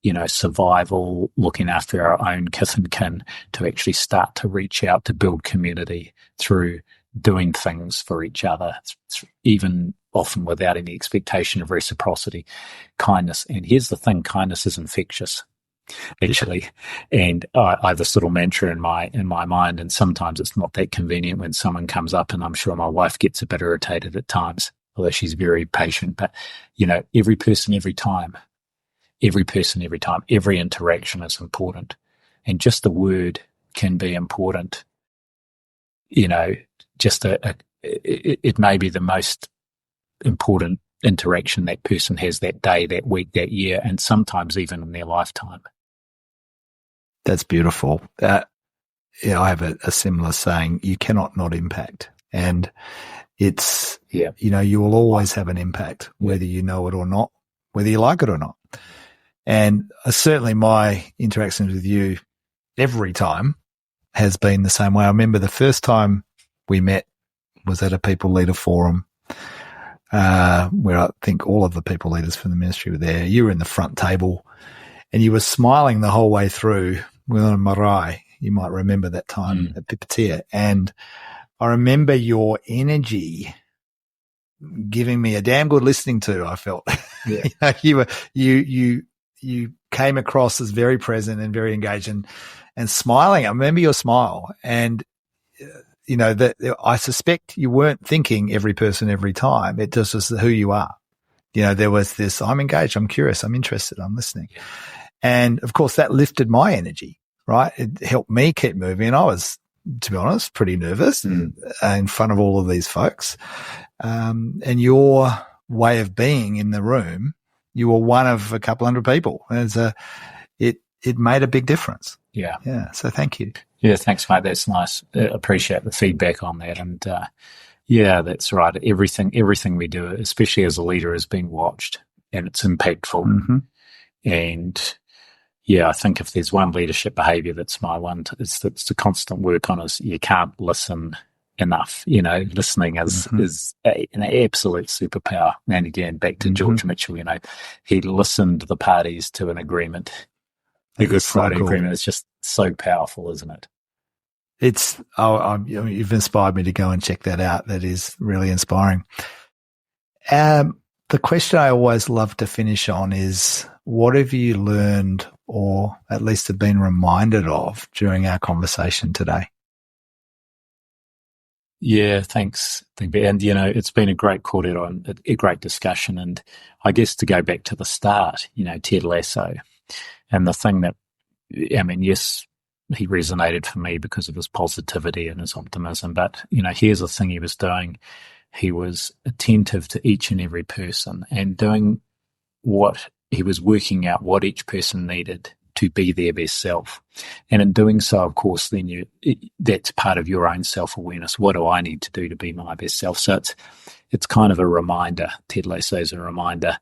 you know, survival, looking after our own kith and kin, to actually start to reach out to build community through doing things for each other, even often without any expectation of reciprocity, kindness. And here's the thing, kindness is infectious, actually. And I have this little mantra in my mind, and sometimes it's not that convenient when someone comes up, and I'm sure my wife gets a bit irritated at times, although she's very patient. But, you know, every person, every time, every interaction is important. And just the word can be important. You know, just it may be the most important interaction that person has that day, that week, that year, and sometimes even in their lifetime. That's beautiful. I have a similar saying, you cannot not impact. And it's, you know, you will always have an impact, whether you know it or not, whether you like it or not. And certainly my interactions with you every time has been the same way. I remember the first time we met was at a People Leader Forum. where I think all of the people leaders from the ministry were there. You were in the front table and you were smiling the whole way through. We were on Marae. You might remember that time at Pipitea. And I remember your energy giving me a damn good listening to, I felt. Yeah. You came across as very present and very engaged and smiling. I remember your smile. And that I suspect you weren't thinking every person every time. It just was who you are. There was this, I'm engaged, I'm curious, I'm interested, I'm listening. Yeah. And of course that lifted my energy, right? It helped me keep moving. And I was, to be honest, pretty nervous in front of all of these folks. And your way of being in the room, you were one of a couple hundred people. It made a big difference. Yeah. Yeah. So thank you. Yeah, thanks, mate. That's nice. Appreciate the feedback on that. And yeah, that's right. Everything we do, especially as a leader, is being watched and it's impactful. Mm-hmm. And yeah, I think if there's one leadership behaviour that's my one, it's the constant work on is you can't listen enough. Listening is an absolute superpower. And again, back to George Mitchell, he listened the parties to an agreement. The Good Friday Agreement is just so powerful, isn't it? You've inspired me to go and check that out. That is really inspiring. The question I always love to finish on is, what have you learned or at least have been reminded of during our conversation today? Yeah, thanks. And, it's been a great call out on a great discussion. And I guess to go back to the start, Ted Lasso. And the thing that, yes, he resonated for me because of his positivity and his optimism. But, here's the thing he was doing. He was attentive to each and every person and doing what he was working out what each person needed to be their best self. And in doing so, of course, then that's part of your own self-awareness. What do I need to do to be my best self? So it's kind of a reminder. Ted Lasso is a reminder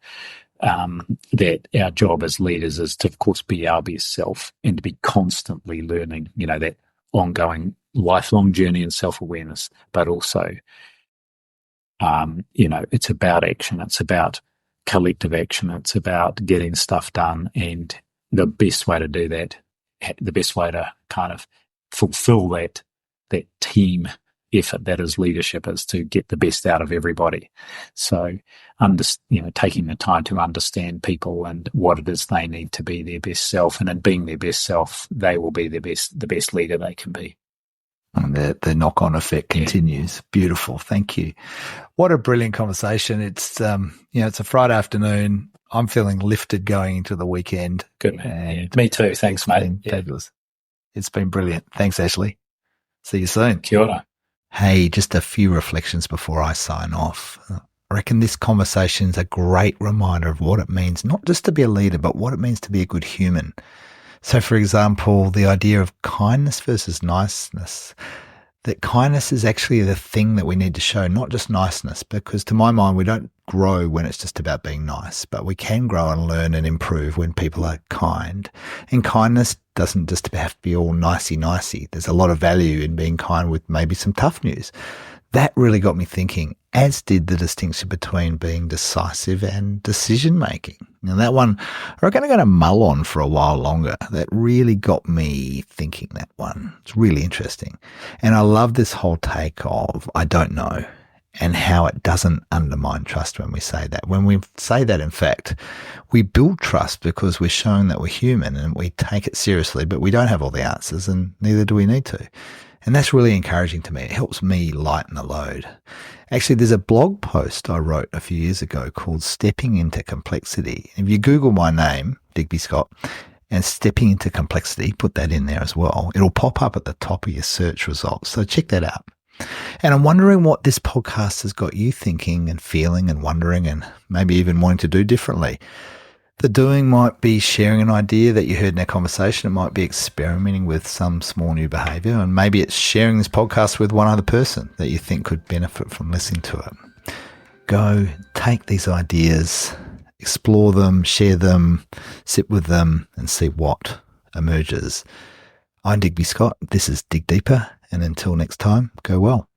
that our job as leaders is to, of course, be our best self and to be constantly learning, that ongoing lifelong journey in self-awareness, but also, it's about action. It's about collective action. It's about getting stuff done. And the best way to do that, the best way to kind of fulfill that team effort that is leadership is to get the best out of everybody. So, taking the time to understand people and what it is they need to be their best self, and in being their best self, they will be the best leader they can be. And the knock-on effect continues. Yeah. Beautiful. Thank you. What a brilliant conversation. It's, it's a Friday afternoon. I'm feeling lifted going into the weekend. Good, man. Yeah. Me too. Thanks, mate. Fabulous. It's been brilliant. Thanks, Ashley. See you soon. Kia ora. Hey, just a few reflections before I sign off. I reckon this conversation's a great reminder of what it means, not just to be a leader, but what it means to be a good human. So, for example, the idea of kindness versus niceness, that kindness is actually the thing that we need to show, not just niceness, because to my mind, we don't grow when it's just about being nice, but we can grow and learn and improve when people are kind. And kindness doesn't just have to be all nicey-nicey. There's a lot of value in being kind with maybe some tough news. That really got me thinking, as did the distinction between being decisive and decision-making. Now, that one, I reckon I'm going to mull on for a while longer. That really got me thinking, that one. It's really interesting. And I love this whole take of, I don't know, and how it doesn't undermine trust when we say that. When we say that, in fact, we build trust because we're showing that we're human and we take it seriously, but we don't have all the answers, and neither do we need to. And that's really encouraging to me. It helps me lighten the load. Actually, there's a blog post I wrote a few years ago called Stepping into Complexity. If you Google my name, Digby Scott, and Stepping into Complexity, put that in there as well, it'll pop up at the top of your search results. So check that out. And I'm wondering what this podcast has got you thinking and feeling and wondering and maybe even wanting to do differently. The doing might be sharing an idea that you heard in our conversation. It might be experimenting with some small new behaviour, and maybe it's sharing this podcast with one other person that you think could benefit from listening to it. Go, take these ideas, explore them, share them, sit with them, and see what emerges. I'm Digby Scott. This is Dig Deeper, and until next time, go well.